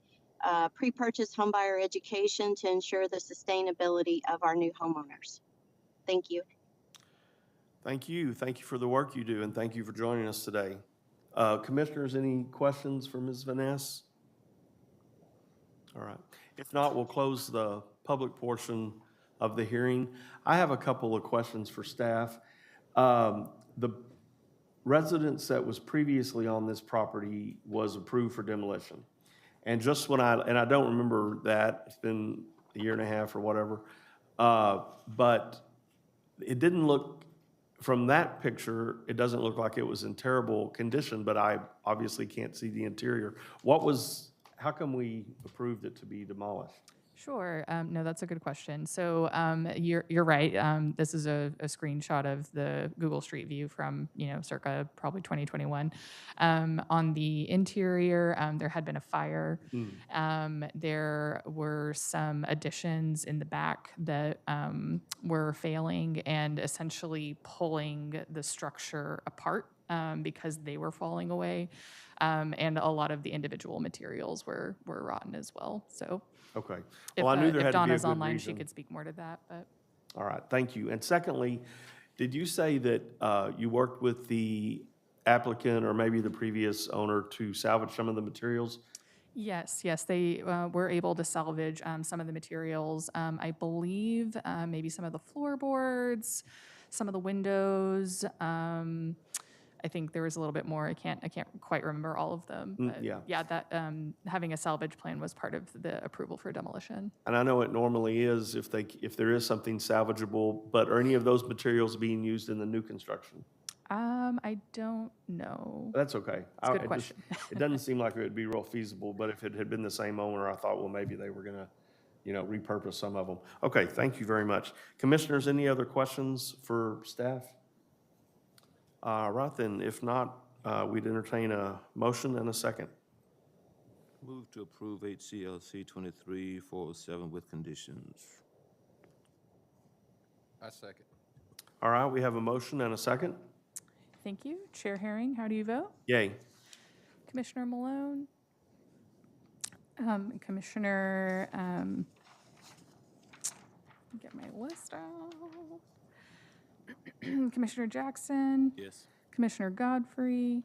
[SPEAKER 13] pre-purchase homebuyer education to ensure the sustainability of our new homeowners. Thank you.
[SPEAKER 2] Thank you. Thank you for the work you do, and thank you for joining us today. Commissioners, any questions for Ms. Van Ness? All right. If not, we'll close the public portion of the hearing. I have a couple of questions for staff. The residence that was previously on this property was approved for demolition. And just when I don't remember that, it's been a year and a half or whatever, but it didn't look, from that picture, it doesn't look like it was in terrible condition, but I obviously can't see the interior. How come we approved it to be demolished?
[SPEAKER 12] Sure. No, that's a good question. So you're right. This is a screenshot of the Google Street View from, circa probably 2021. On the interior, there had been a fire. There were some additions in the back that were failing and essentially pulling the structure apart because they were falling away. And a lot of the individual materials were rotten as well. So.
[SPEAKER 2] Okay.
[SPEAKER 12] If,
[SPEAKER 2] Well, I knew there
[SPEAKER 12] if
[SPEAKER 2] had to be a
[SPEAKER 12] Donna's
[SPEAKER 2] good
[SPEAKER 12] online,
[SPEAKER 2] reason.
[SPEAKER 12] she could speak more to that, but.
[SPEAKER 2] All right, thank you. And secondly, did you say that you worked with the applicant or maybe the previous owner to salvage some of the materials?
[SPEAKER 12] Yes, they were able to salvage some of the materials. I believe maybe some of the floorboards, some of the windows. I think there was a little bit more. I can't quite remember all of them. But
[SPEAKER 2] yeah.
[SPEAKER 12] That having a salvage plan was part of the approval for demolition.
[SPEAKER 2] And I know it normally is if there is something salvageable, but are any of those materials being used in the new construction?
[SPEAKER 12] I don't know.
[SPEAKER 2] That's okay.
[SPEAKER 12] It's a good question.
[SPEAKER 2] It doesn't seem like it would be real feasible, but if it had been the same owner, I thought, well, maybe they were gonna, repurpose some of them. Okay, thank you very much. Commissioners, any other questions for staff? Right then, if not, we'd entertain a motion and a second.
[SPEAKER 14] Move to approve HCLC 23407 with conditions.
[SPEAKER 8] I second.
[SPEAKER 2] All right, we have a motion and a second.
[SPEAKER 12] Thank you. Chair Herring, how do you vote?
[SPEAKER 2] Yay.
[SPEAKER 12] Commissioner Malone? Commissioner, get my list out. Commissioner Jackson?
[SPEAKER 14] Yes.
[SPEAKER 12] Commissioner Godfrey?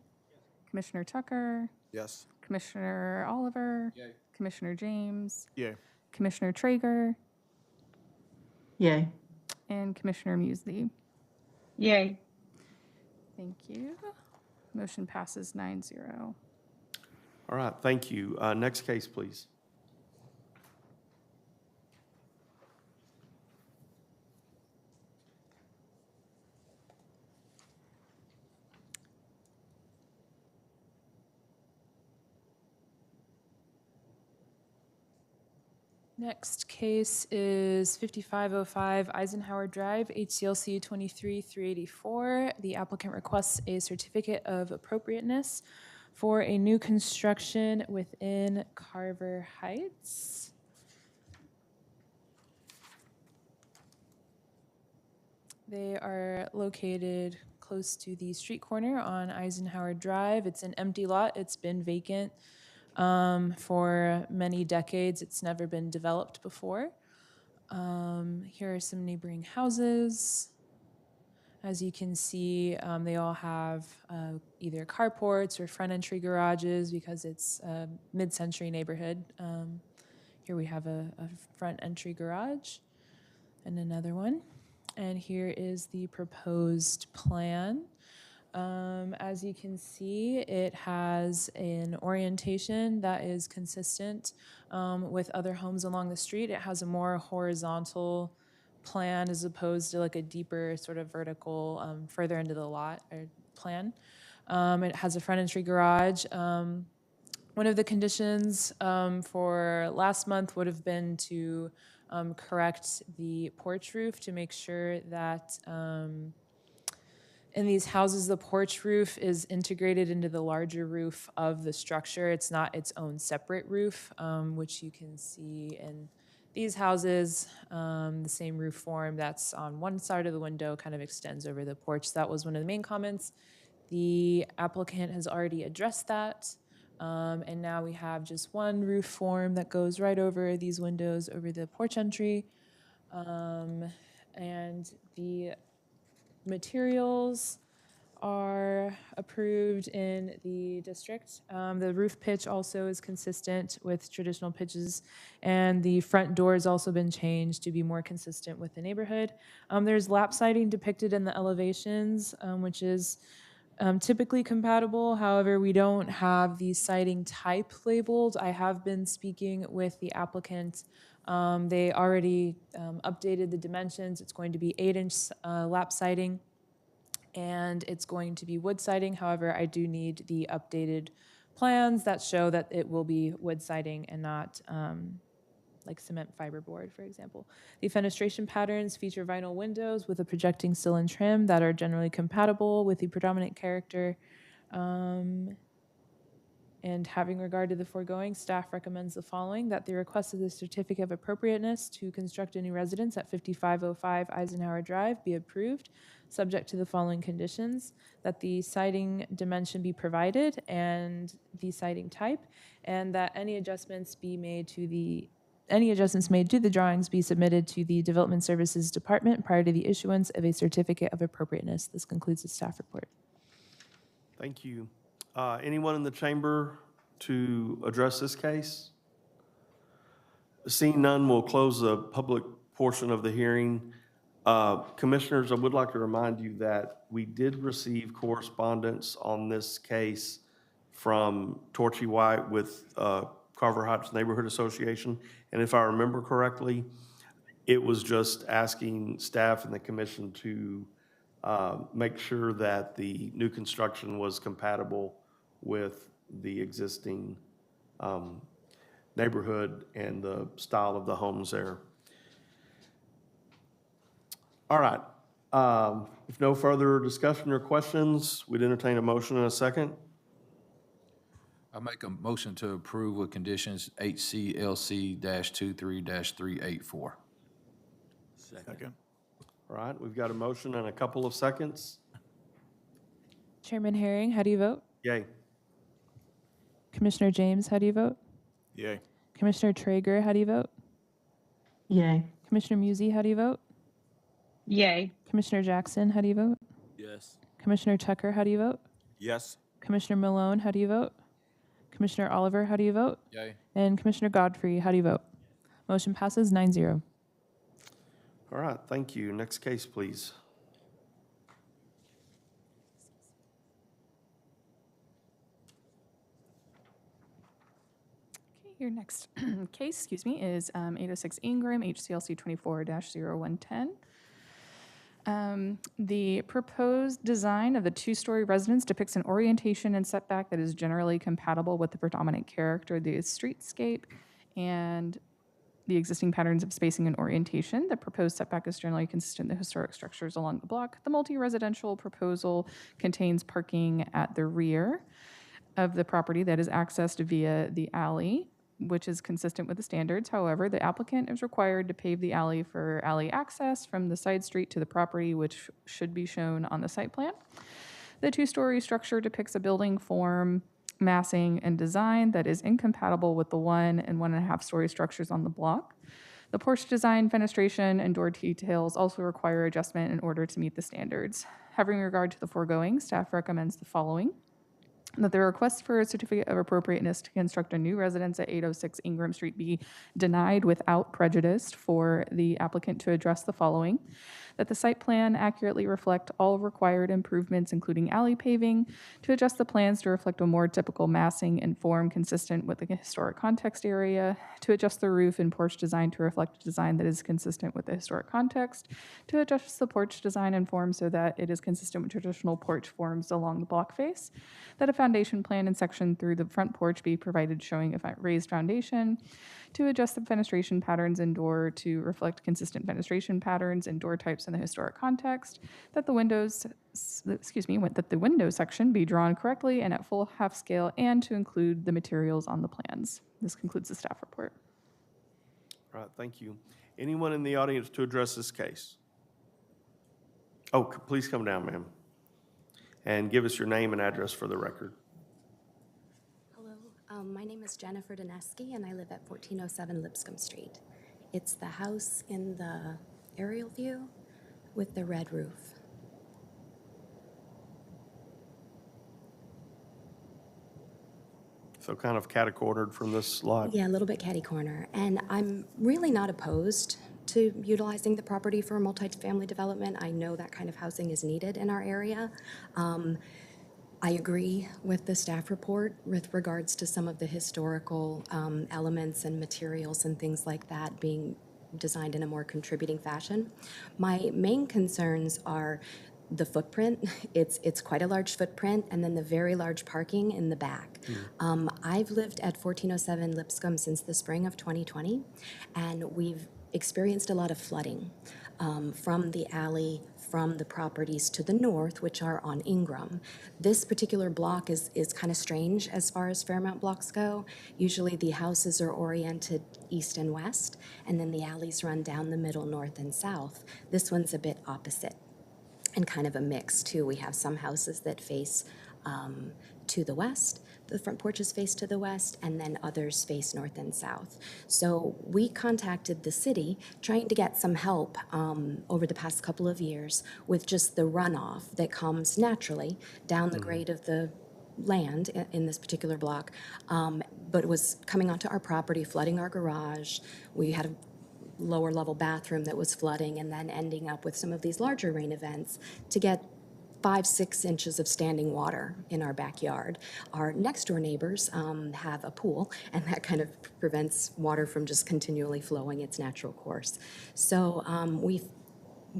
[SPEAKER 12] Commissioner Tucker?
[SPEAKER 11] Yes.
[SPEAKER 12] Commissioner Oliver?
[SPEAKER 8] Yay.
[SPEAKER 12] Commissioner James?
[SPEAKER 11] Yay.
[SPEAKER 12] Commissioner Traeger?
[SPEAKER 4] Yay.
[SPEAKER 12] And Commissioner Musley?
[SPEAKER 4] Yay.
[SPEAKER 12] Thank you. Motion passes 9-0.
[SPEAKER 2] All right, thank you. Next case, please.
[SPEAKER 3] Next case is 5505 Eisenhower Drive, HCLC 23384. The applicant requests a certificate of appropriateness for a new construction within Carver Heights. They are located close to the street corner on Eisenhower Drive. It's an empty lot. It's been vacant for many decades. It's never been developed before. Here are some neighboring houses. As you can see, they all have either carports or front entry garages because it's a mid-century neighborhood. Here we have a front entry garage and another one. And here is the proposed plan. As you can see, it has an orientation that is consistent with other homes along the street. It has a more horizontal plan as opposed to like a deeper sort of vertical further into the lot or plan. It has a front entry garage. One of the conditions for last month would have been to correct the porch roof to make sure that in these houses, the porch roof is integrated into the larger roof of the structure. It's not its own separate roof, which you can see in these houses. The same roof form that's on one side of the window kind of extends over the porch. That was one of the main comments. The applicant has already addressed that. And now we have just one roof form that goes right over these windows, over the porch entry. And the materials are approved in the district. The roof pitch also is consistent with traditional pitches, and the front door has also been changed to be more consistent with the neighborhood. There's lap siding depicted in the elevations, which is typically compatible. However, we don't have the siding type labeled. I have been speaking with the applicant. They already updated the dimensions. It's going to be 8-inch lap siding, and it's going to be wood siding. However, I do need the updated plans that show that it will be wood siding and not like cement fiberboard, for example. The fenestration patterns feature vinyl windows with a projecting sill and trim that are generally compatible with the predominant character. And having regard to the foregoing, staff recommends the following: that the request of the certificate of appropriateness to construct a new residence at 5505 Eisenhower Drive be approved, subject to the following conditions: that the siding dimension be provided and the siding type, and that any adjustments made to the drawings be submitted to the Development Services Department prior to the issuance of a certificate of appropriateness. This concludes the staff report.
[SPEAKER 2] Thank you. Anyone in the chamber to address this case? Seeing none, we'll close the public portion of the hearing. Commissioners, I would like to remind you that we did receive correspondence on this case from Torchy White with Carver Heights Neighborhood Association. And if I remember correctly, it was just asking staff and the commission to make sure that the new construction was compatible with the existing neighborhood and the style of the homes there. All right. If no further discussion or questions, we'd entertain a motion in a second.
[SPEAKER 8] I make a motion to approve with conditions HCLC-23-384.
[SPEAKER 11] Second.
[SPEAKER 2] All right, we've got a motion and a couple of seconds.
[SPEAKER 3] Chairman Herring, how do you vote?
[SPEAKER 2] Yay.
[SPEAKER 3] Commissioner James, how do you vote?
[SPEAKER 11] Yay.
[SPEAKER 3] Commissioner Traeger, how do you vote?
[SPEAKER 4] Yay.
[SPEAKER 3] Commissioner Musey, how do you vote?
[SPEAKER 4] Yay.
[SPEAKER 3] Commissioner Jackson, how do you vote?
[SPEAKER 14] Yes.
[SPEAKER 3] Commissioner Tucker, how do you vote?
[SPEAKER 14] Yes.
[SPEAKER 3] Commissioner Malone, how do you vote? Commissioner Oliver, how do you vote?
[SPEAKER 8] Yay.
[SPEAKER 3] And Commissioner Godfrey, how do you vote? Motion passes 9-0.
[SPEAKER 2] All right, thank you. Next case, please.
[SPEAKER 12] Okay, your next case, is 806 Ingram, HCLC 24-0110. The proposed design of the two-story residence depicts an orientation and setback that is generally compatible with the predominant character of the streetscape and the existing patterns of spacing and orientation. The proposed setback is generally consistent with the historic structures along the block. The multi-residential proposal contains parking at the rear of the property that is accessed via the alley. which is consistent with the standards. However, the applicant is required to pave the alley for alley access from the side street to the property, which should be shown on the site plan. The two-story structure depicts a building form, massing, and design that is incompatible with the 1 and 1.5-story structures on the block. The porch design, fenestration, and door details also require adjustment in order to meet the standards. Having regard to the foregoing, staff recommends the following: that the request for a certificate of appropriateness to construct a new residence at 806 Ingram Street be denied without prejudice for the applicant to address the following: that the site plan accurately reflect all required improvements, including alley paving, to adjust the plans to reflect a more typical massing and form consistent with the historic context area, to adjust the roof and porch design to reflect a design that is consistent with the historic context, to adjust the porch design and form so that it is consistent with traditional porch forms along the block face, that a foundation plan and section through the front porch be provided showing a raised foundation, to adjust the fenestration patterns and door to reflect consistent fenestration patterns and door types in the historic context, that the that the window section be drawn correctly and at full half scale, and to include the materials on the plans. This concludes the staff report.
[SPEAKER 2] All right, thank you. Anyone in the audience to address this case? Oh, please come down, ma'am, and give us your name and address for the record.
[SPEAKER 15] Hello, my name is Jennifer Dineski, and I live at 1407 Lipscomb Street. It's the house in the aerial view with the red roof.
[SPEAKER 2] So kind of catty-cornered from this lot.
[SPEAKER 15] Yeah, a little bit catty-corner. And I'm really not opposed to utilizing the property for multifamily development. I know that kind of housing is needed in our area. I agree with the staff report with regards to some of the historical elements and materials and things like that being designed in a more contributing fashion. My main concerns are the footprint. It's quite a large footprint, and then the very large parking in the back. I've lived at 1407 Lipscomb since the spring of 2020, and we've experienced a lot of flooding from the alley, from the properties to the north, which are on Ingram. This particular block is kind of strange as far as Fairmount blocks go. Usually the houses are oriented east and west, and then the alleys run down the middle, north and south. This one's a bit opposite and kind of a mix too. We have some houses that face to the west, the front porches face to the west, and then others face north and south. So we contacted the city trying to get some help over the past couple of years with just the runoff that comes naturally down the grade of the land in this particular block, but it was coming onto our property, flooding our garage. We had a lower level bathroom that was flooding, and then ending up with some of these larger rain events to get 5-6 inches of standing water in our backyard. Our next door neighbors have a pool, and that kind of prevents water from just continually flowing its natural course. So we've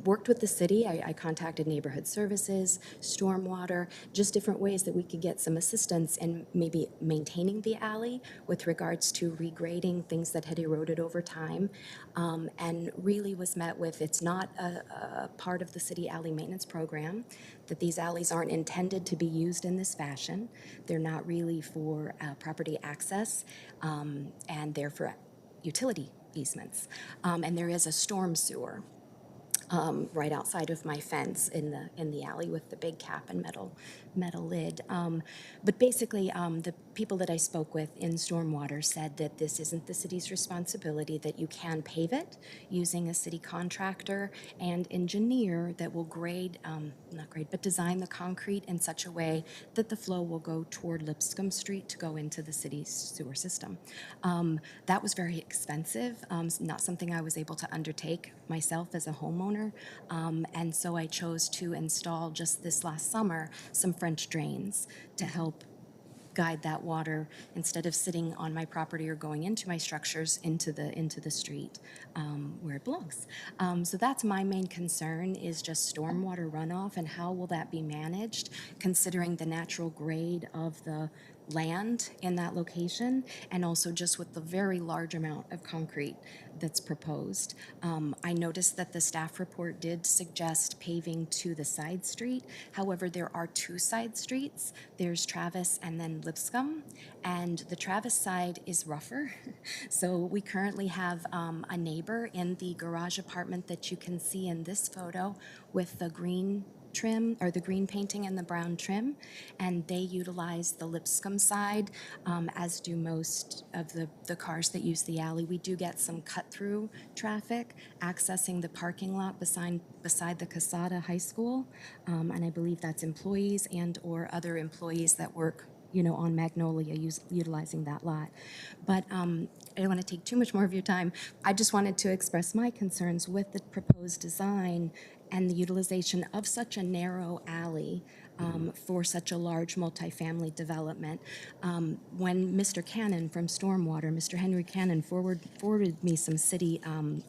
[SPEAKER 15] worked with the city. I contacted neighborhood services, stormwater, just different ways that we could get some assistance in maybe maintaining the alley with regards to regrading things that had eroded over time, and really was met with, it's not a part of the city alley maintenance program, that these alleys aren't intended to be used in this fashion. They're not really for property access, and they're for utility easements. And there is a storm sewer right outside of my fence in the alley with the big cap and metal lid. But basically, the people that I spoke with in stormwater said that this isn't the city's responsibility, that you can pave it using a city contractor and engineer that will design the concrete in such a way that the flow will go toward Lipscomb Street to go into the city's sewer system. That was very expensive, not something I was able to undertake myself as a homeowner, and so I chose to install just this last summer some French drains to help guide that water instead of sitting on my property or going into my structures into the street where it belongs. So that's my main concern, is just stormwater runoff and how will that be managed considering the natural grade of the land in that location, and also just with the very large amount of concrete that's proposed. I noticed that the staff report did suggest paving to the side street. However, there are two side streets. There's Travis and then Lipscomb, and the Travis side is rougher. So we currently have a neighbor in the garage apartment that you can see in this photo with the green trim, or the green painting and the brown trim, and they utilize the Lipscomb side, as do most of the cars that use the alley. We do get some cut-through traffic accessing the parking lot beside the Casada High School, and I believe that's employees and/or other employees that work, you know, on Magnolia utilizing that lot. But I don't want to take too much more of your time. I just wanted to express my concerns with the proposed design and the utilization of such a narrow alley for such a large multifamily development. When Mr. Cannon from Stormwater, Mr. Henry Cannon, forwarded me some city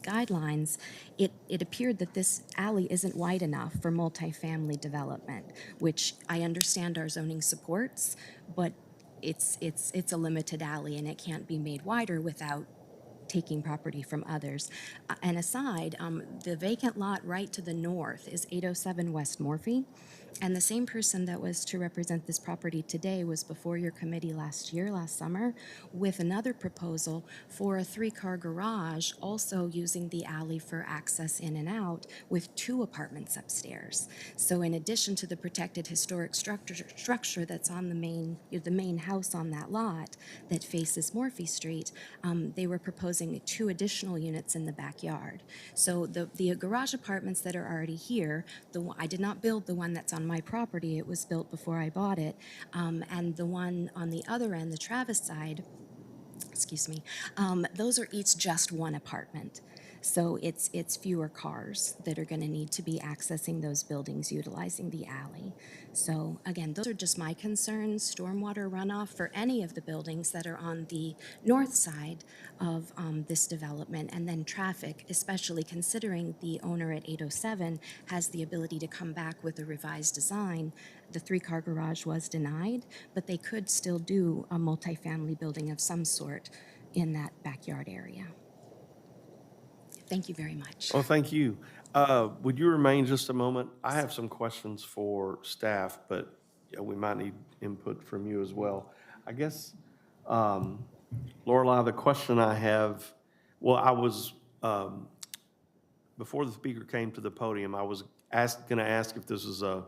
[SPEAKER 15] guidelines, it appeared that this alley isn't wide enough for multifamily development, which I understand our zoning supports, but it's a limited alley and it can't be made wider without taking property from others. And aside, the vacant lot right to the north is 807 West Morphy. And the same person that was to represent this property today was before your committee last summer, with another proposal for a 3-car garage, also using the alley for access in and out, with 2 apartments upstairs. So in addition to the protected historic structure that's on the main house on that lot that faces Morphy Street, they were proposing 2 additional units in the backyard. So the garage apartments that are already here, I did not build the one that's on my property. It was built before I bought it. And the one on the other end, the Travis side, excuse me, those are each just 1 apartment. So it's fewer cars that are going to need to be accessing those buildings utilizing the alley. So again, those are just my concerns. Stormwater runoff for any of the buildings that are on the north side of this development, and then traffic, especially considering the owner at 807 has the ability to come back with a revised design. The 3-car garage was denied, but they could still do a multifamily building of some sort in that backyard area. Thank you very much.
[SPEAKER 2] Well, thank you. Would you remain just a moment? I have some questions for staff, but we might need input from you as well. I guess, Lorelei, the question I have, well, I was, before the speaker came to the podium, I was going to ask if this was a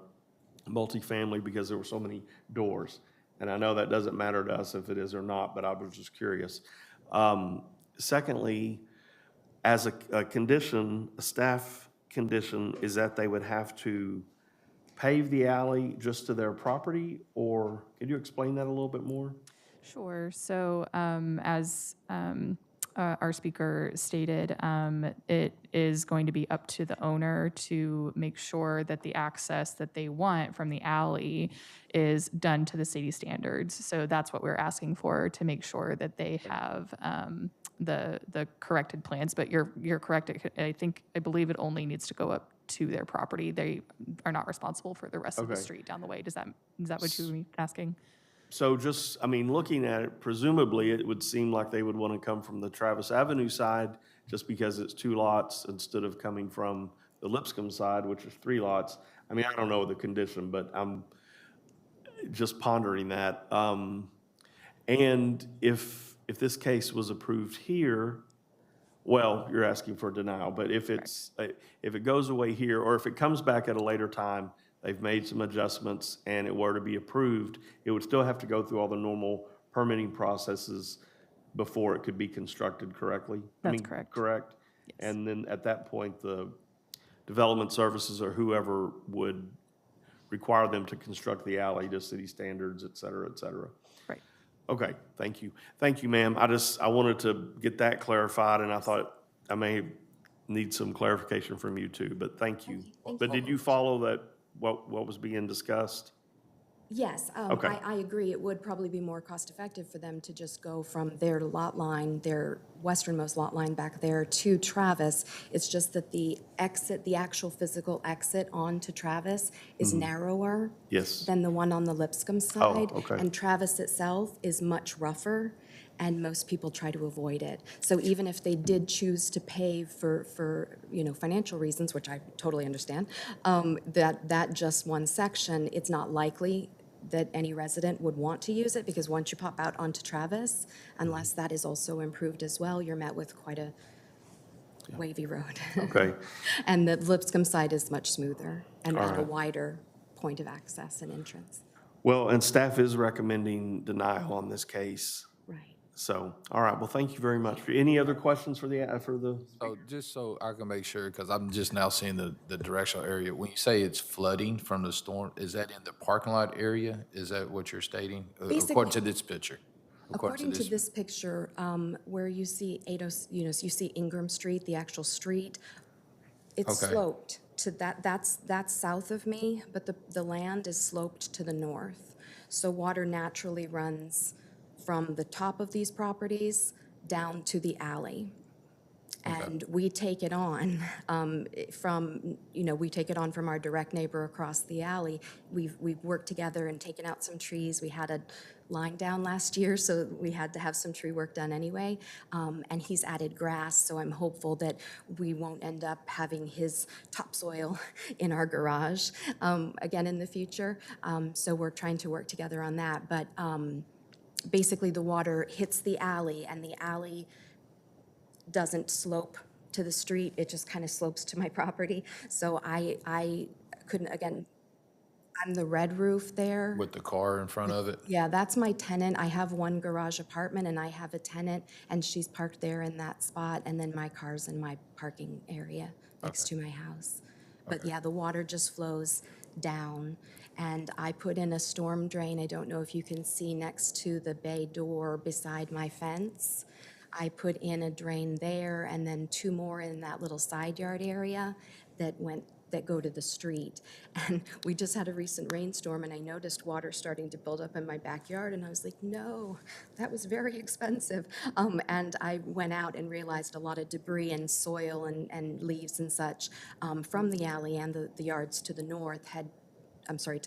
[SPEAKER 2] multifamily because there were so many doors. And I know that doesn't matter to us if it is or not, but I was just curious. Secondly, as a condition, a staff condition, is that they would have to pave the alley just to their property, or could you explain that a little bit more?
[SPEAKER 12] Sure. So as our speaker stated, it is going to be up to the owner to make sure that the access that they want from the alley is done to the city standards. So that's what we're asking for, to make sure that they have the corrected plans. But you're correct. I believe it only needs to go up to their property. They are not responsible for the rest of the
[SPEAKER 2] Okay.
[SPEAKER 12] street down the way. Is that what you were asking?
[SPEAKER 2] So just, I mean, looking at it, presumably it would seem like they would want to come from the Travis Avenue side just because it's 2 lots instead of coming from the Lipscomb side, which is 3 lots. I mean, I don't know the condition, but I'm just pondering that. And if this case was approved here, well, you're asking for denial, but if if it goes away here, or if it comes back at a later time, they've made some adjustments and it were to be approved, it would still have to go through all the normal permitting processes before it could be constructed correctly?
[SPEAKER 12] That's correct.
[SPEAKER 2] Correct?
[SPEAKER 12] Yes.
[SPEAKER 2] And then at that point, the development services or whoever would require them to construct the alley to city standards, et cetera, et cetera.
[SPEAKER 12] Right.
[SPEAKER 2] Okay, thank you. Thank you, ma'am. I wanted to get that clarified, and I thought I may need some clarification from you too, but thank you.
[SPEAKER 15] Thank
[SPEAKER 2] But
[SPEAKER 15] you.
[SPEAKER 2] did you follow that, what was being discussed?
[SPEAKER 15] Yes,
[SPEAKER 2] Okay.
[SPEAKER 15] I agree. It would probably be more cost-effective for them to just go from their lot line, their westernmost lot line back there to Travis. It's just that the exit, the actual physical exit onto Travis is narrower
[SPEAKER 2] Yes.
[SPEAKER 15] than the one on the Lipscomb side.
[SPEAKER 2] okay.
[SPEAKER 15] And Travis itself is much rougher, and most people try to avoid it. So even if they did choose to pave for financial reasons, which I totally understand, that just one section, it's not likely that any resident would want to use it, because once you pop out onto Travis, unless that is also improved as well, you're met with quite a wavy road.
[SPEAKER 2] Okay.
[SPEAKER 15] And the Lipscomb side is much smoother and
[SPEAKER 2] All
[SPEAKER 15] a
[SPEAKER 2] right.
[SPEAKER 15] wider point of access and entrance.
[SPEAKER 2] Well, and staff is recommending denial on this case.
[SPEAKER 15] Right.
[SPEAKER 2] So, all right, well, thank you very much. Any other questions for the?
[SPEAKER 8] So just so I can make sure, because I'm just now seeing the directional area. When you say it's flooding from the storm, is that in the parking lot area? Is that what you're stating? According to this picture?
[SPEAKER 15] According to this picture, where you see you see Ingram Street, the actual street, it's
[SPEAKER 8] Okay.
[SPEAKER 15] sloped to that's south of me, but the land is sloped to the north. So water naturally runs from the top of these properties down to the alley. And we take it on we take it on from our direct neighbor across the alley. We've worked together and taken out some trees. We had a line down last year, so we had to have some tree work done anyway. And he's added grass, so I'm hopeful that we won't end up having his topsoil in our garage again in the future. So we're trying to work together on that. But basically, the water hits the alley, and the alley doesn't slope to the street. It just kind of slopes to my property. So I couldn't, again, I'm the red roof there.
[SPEAKER 8] With the car in front of it?
[SPEAKER 15] Yeah, that's my tenant. I have one garage apartment, and I have a tenant, and she's parked there in that spot, and then my car's in my parking area next to my house. But yeah, the water just flows down, and I put in a storm drain. I don't know if you can see next to the bay door beside my fence. I put in a drain there, and then two more in that little side yard area that go to the street. And we just had a recent rainstorm, and I noticed water starting to build up in my backyard, and I was like, no, that was very expensive. And I went out and realized a lot of debris and soil and leaves and such from the alley and the yards to the north to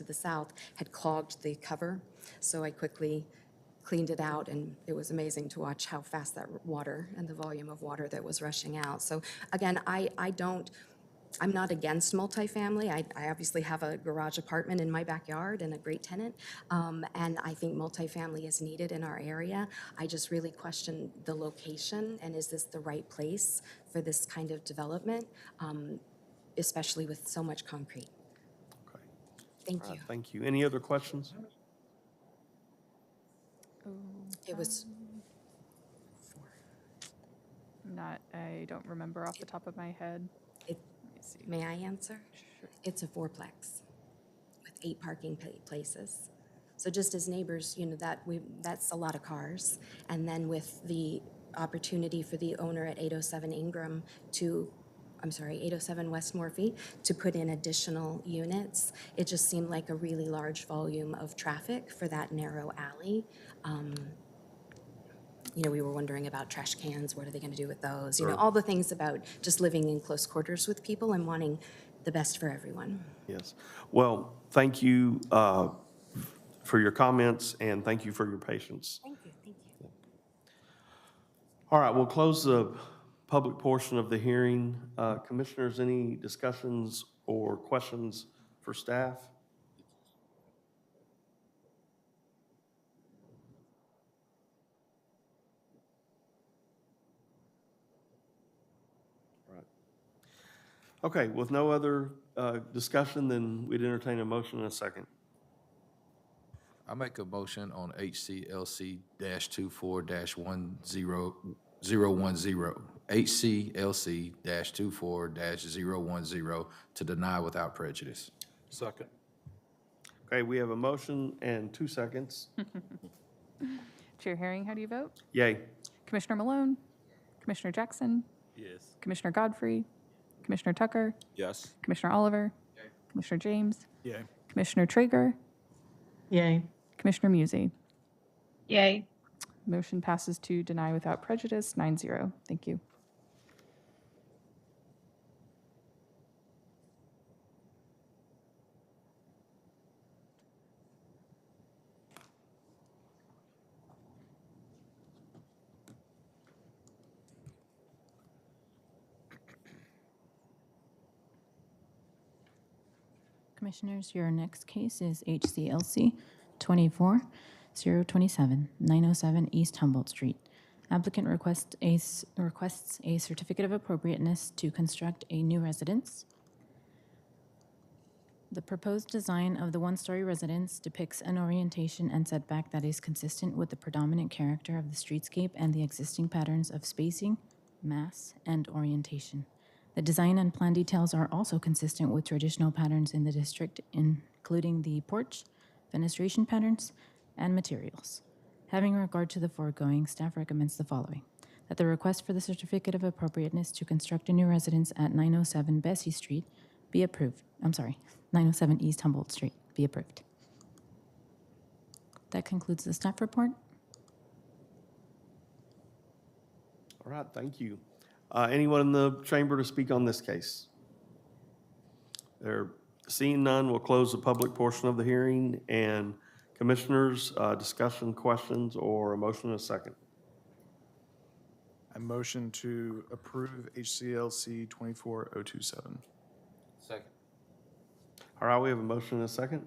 [SPEAKER 15] the south, had clogged the cover. So I quickly cleaned it out, and it was amazing to watch how fast that water and the volume of water that was rushing out. So again, I'm not against multifamily. I obviously have a garage apartment in my backyard and a great tenant, and I think multifamily is needed in our area. I just really question the location, and is this the right place for this kind of development, especially with so much concrete.
[SPEAKER 2] Okay.
[SPEAKER 15] Thank
[SPEAKER 2] All right,
[SPEAKER 15] you.
[SPEAKER 2] thank you. Any other questions?
[SPEAKER 15] It was
[SPEAKER 12] I don't remember off the top of my head.
[SPEAKER 15] May I answer? Sure. It's a fourplex with 8 parking places. So just as neighbors, that's a lot of cars. And then with the opportunity for the owner at 807 807 West Morphy to put in additional units, it just seemed like a really large volume of traffic for that narrow alley. We were wondering about trash cans. What are they going to do with those? All the things about just living in close quarters with people and wanting the best for everyone.
[SPEAKER 2] Yes. Well, thank you for your comments, and thank you for your patience.
[SPEAKER 15] Thank you.
[SPEAKER 2] All right, we'll close the public portion of the hearing. Commissioners, any discussions or questions for staff? Okay, with no other discussion, then we'd entertain a motion in a second.
[SPEAKER 8] I make a motion on HCLC-24-10010, HCLC-24-010 to deny without prejudice.
[SPEAKER 11] Second.
[SPEAKER 2] Okay, we have a motion and 2 seconds.
[SPEAKER 12] Chair Herring, how do you vote?
[SPEAKER 2] Yay.
[SPEAKER 12] Commissioner Malone? Commissioner Jackson?
[SPEAKER 14] Yes.
[SPEAKER 12] Commissioner Godfrey? Commissioner Tucker?
[SPEAKER 14] Yes.
[SPEAKER 12] Commissioner Oliver? Commissioner James?
[SPEAKER 11] Yay.
[SPEAKER 12] Commissioner Traeger?
[SPEAKER 4] Yay.
[SPEAKER 12] Commissioner Musey.
[SPEAKER 4] Yay.
[SPEAKER 12] Motion passes to deny without prejudice, 9-0. Thank you.
[SPEAKER 16] Commissioners, your next case is HCLC 24-027, 907 East Humboldt Street. Applicant requests a certificate of appropriateness to construct a new residence. The proposed design of the one-story residence depicts an orientation and setback that is consistent with the predominant character of the streetscape and the existing patterns of spacing, mass, and orientation. The design and plan details are also consistent with traditional patterns in the district, including the porch, fenestration patterns, and materials. Having regard to the foregoing, staff recommends the following: that the request for the certificate of appropriateness to construct a new residence at 907 Bessie Street be approved. 907 East Humboldt Street be approved. That concludes the staff report.
[SPEAKER 2] All right, thank you. Anyone in the chamber to speak on this case? There, seeing none, we'll close the public portion of the hearing. And commissioners, discussion, questions, or a motion and a second?
[SPEAKER 11] I motion to approve HCLC 24027.
[SPEAKER 14] Second.
[SPEAKER 2] All right, we have a motion and a second.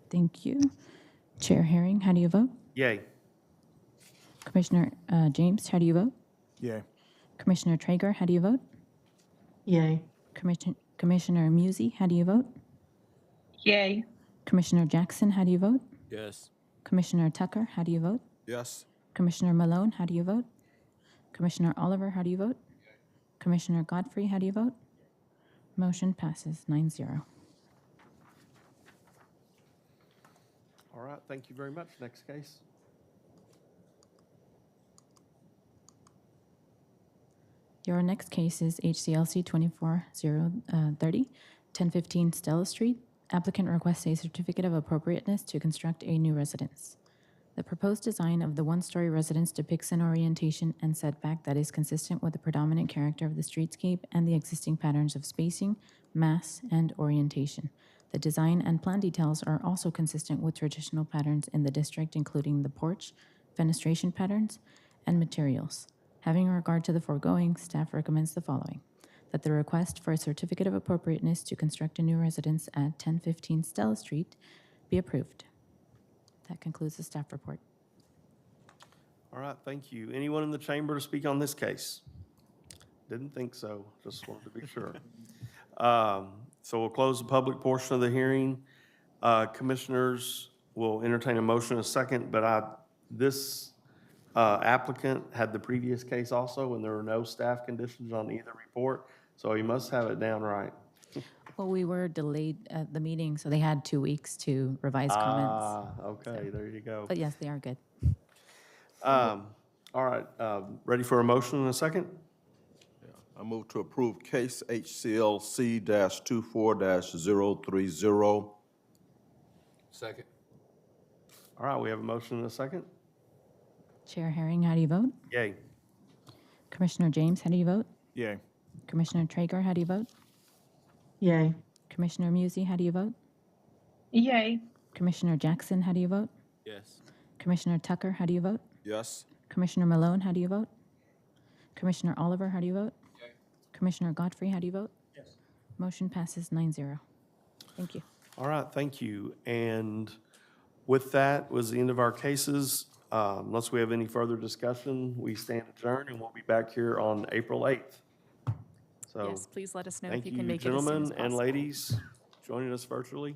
[SPEAKER 16] Thank you. Chair Herring, how do you vote?
[SPEAKER 2] Yay.
[SPEAKER 16] Commissioner James, how do you vote?
[SPEAKER 11] Yay.
[SPEAKER 16] Commissioner Traeger, how do you vote?
[SPEAKER 4] Yay.
[SPEAKER 16] Commissioner Musey, how do you vote?
[SPEAKER 4] Yay.
[SPEAKER 16] Commissioner Jackson, how do you vote?
[SPEAKER 14] Yes.
[SPEAKER 16] Commissioner Tucker, how do you vote?
[SPEAKER 14] Yes.
[SPEAKER 16] Commissioner Malone, how do you vote? Commissioner Oliver, how do you vote? Commissioner Godfrey, how do you vote? Motion passes 9-0.
[SPEAKER 2] All right, thank you very much. Next case.
[SPEAKER 16] Your next case is HCLC 24030, 1015 Stella Street. Applicant requests a certificate of appropriateness to construct a new residence. The proposed design of the one-story residence depicts an orientation and setback that is consistent with the predominant character of the streetscape and the existing patterns of spacing, mass, and orientation. The design and plan details are also consistent with traditional patterns in the district, including the porch, fenestration patterns, and materials. Having regard to the foregoing, staff recommends the following: that the request for a certificate of appropriateness to construct a new residence at 1015 Stella Street be approved. That concludes the staff report.
[SPEAKER 2] All right, thank you. Anyone in the chamber to speak on this case? Didn't think so, just wanted to be sure. So we'll close the public portion of the hearing. Commissioners will entertain a motion in a second, but this applicant had the previous case also, and there were no staff conditions on either report, so you must have it down right.
[SPEAKER 16] Well, we were delayed at the meeting, so they had 2 weeks to revise comments.
[SPEAKER 2] Okay, there you go.
[SPEAKER 16] But yes, they are good.
[SPEAKER 2] All right, ready for a motion in a second?
[SPEAKER 14] I move to approve case HCLC-24-030. Second.
[SPEAKER 2] All right, we have a motion in a second.
[SPEAKER 16] Chair Herring, how do you vote?
[SPEAKER 2] Yay.
[SPEAKER 16] Commissioner James, how do you vote?
[SPEAKER 11] Yay.
[SPEAKER 16] Commissioner Traeger, how do you vote?
[SPEAKER 4] Yay.
[SPEAKER 16] Commissioner Musey, how do you vote?
[SPEAKER 4] Yay.
[SPEAKER 16] Commissioner Jackson, how do you vote?
[SPEAKER 14] Yes.
[SPEAKER 16] Commissioner Tucker, how do you vote?
[SPEAKER 14] Yes.
[SPEAKER 16] Commissioner Malone, how do you vote? Commissioner Oliver, how do you vote? Commissioner Godfrey, how do you vote?
[SPEAKER 2] Yes.
[SPEAKER 16] Motion passes 9-0. Thank you.
[SPEAKER 2] All right, thank you. And with that was the end of our cases. Unless we have any further discussion, we stand adjourned, and we'll be back here on April 8th. So
[SPEAKER 12] Yes, please let us know if
[SPEAKER 2] thank
[SPEAKER 12] you can
[SPEAKER 2] you,
[SPEAKER 12] make it as soon as
[SPEAKER 2] gentlemen and
[SPEAKER 12] possible.
[SPEAKER 2] ladies, joining us virtually.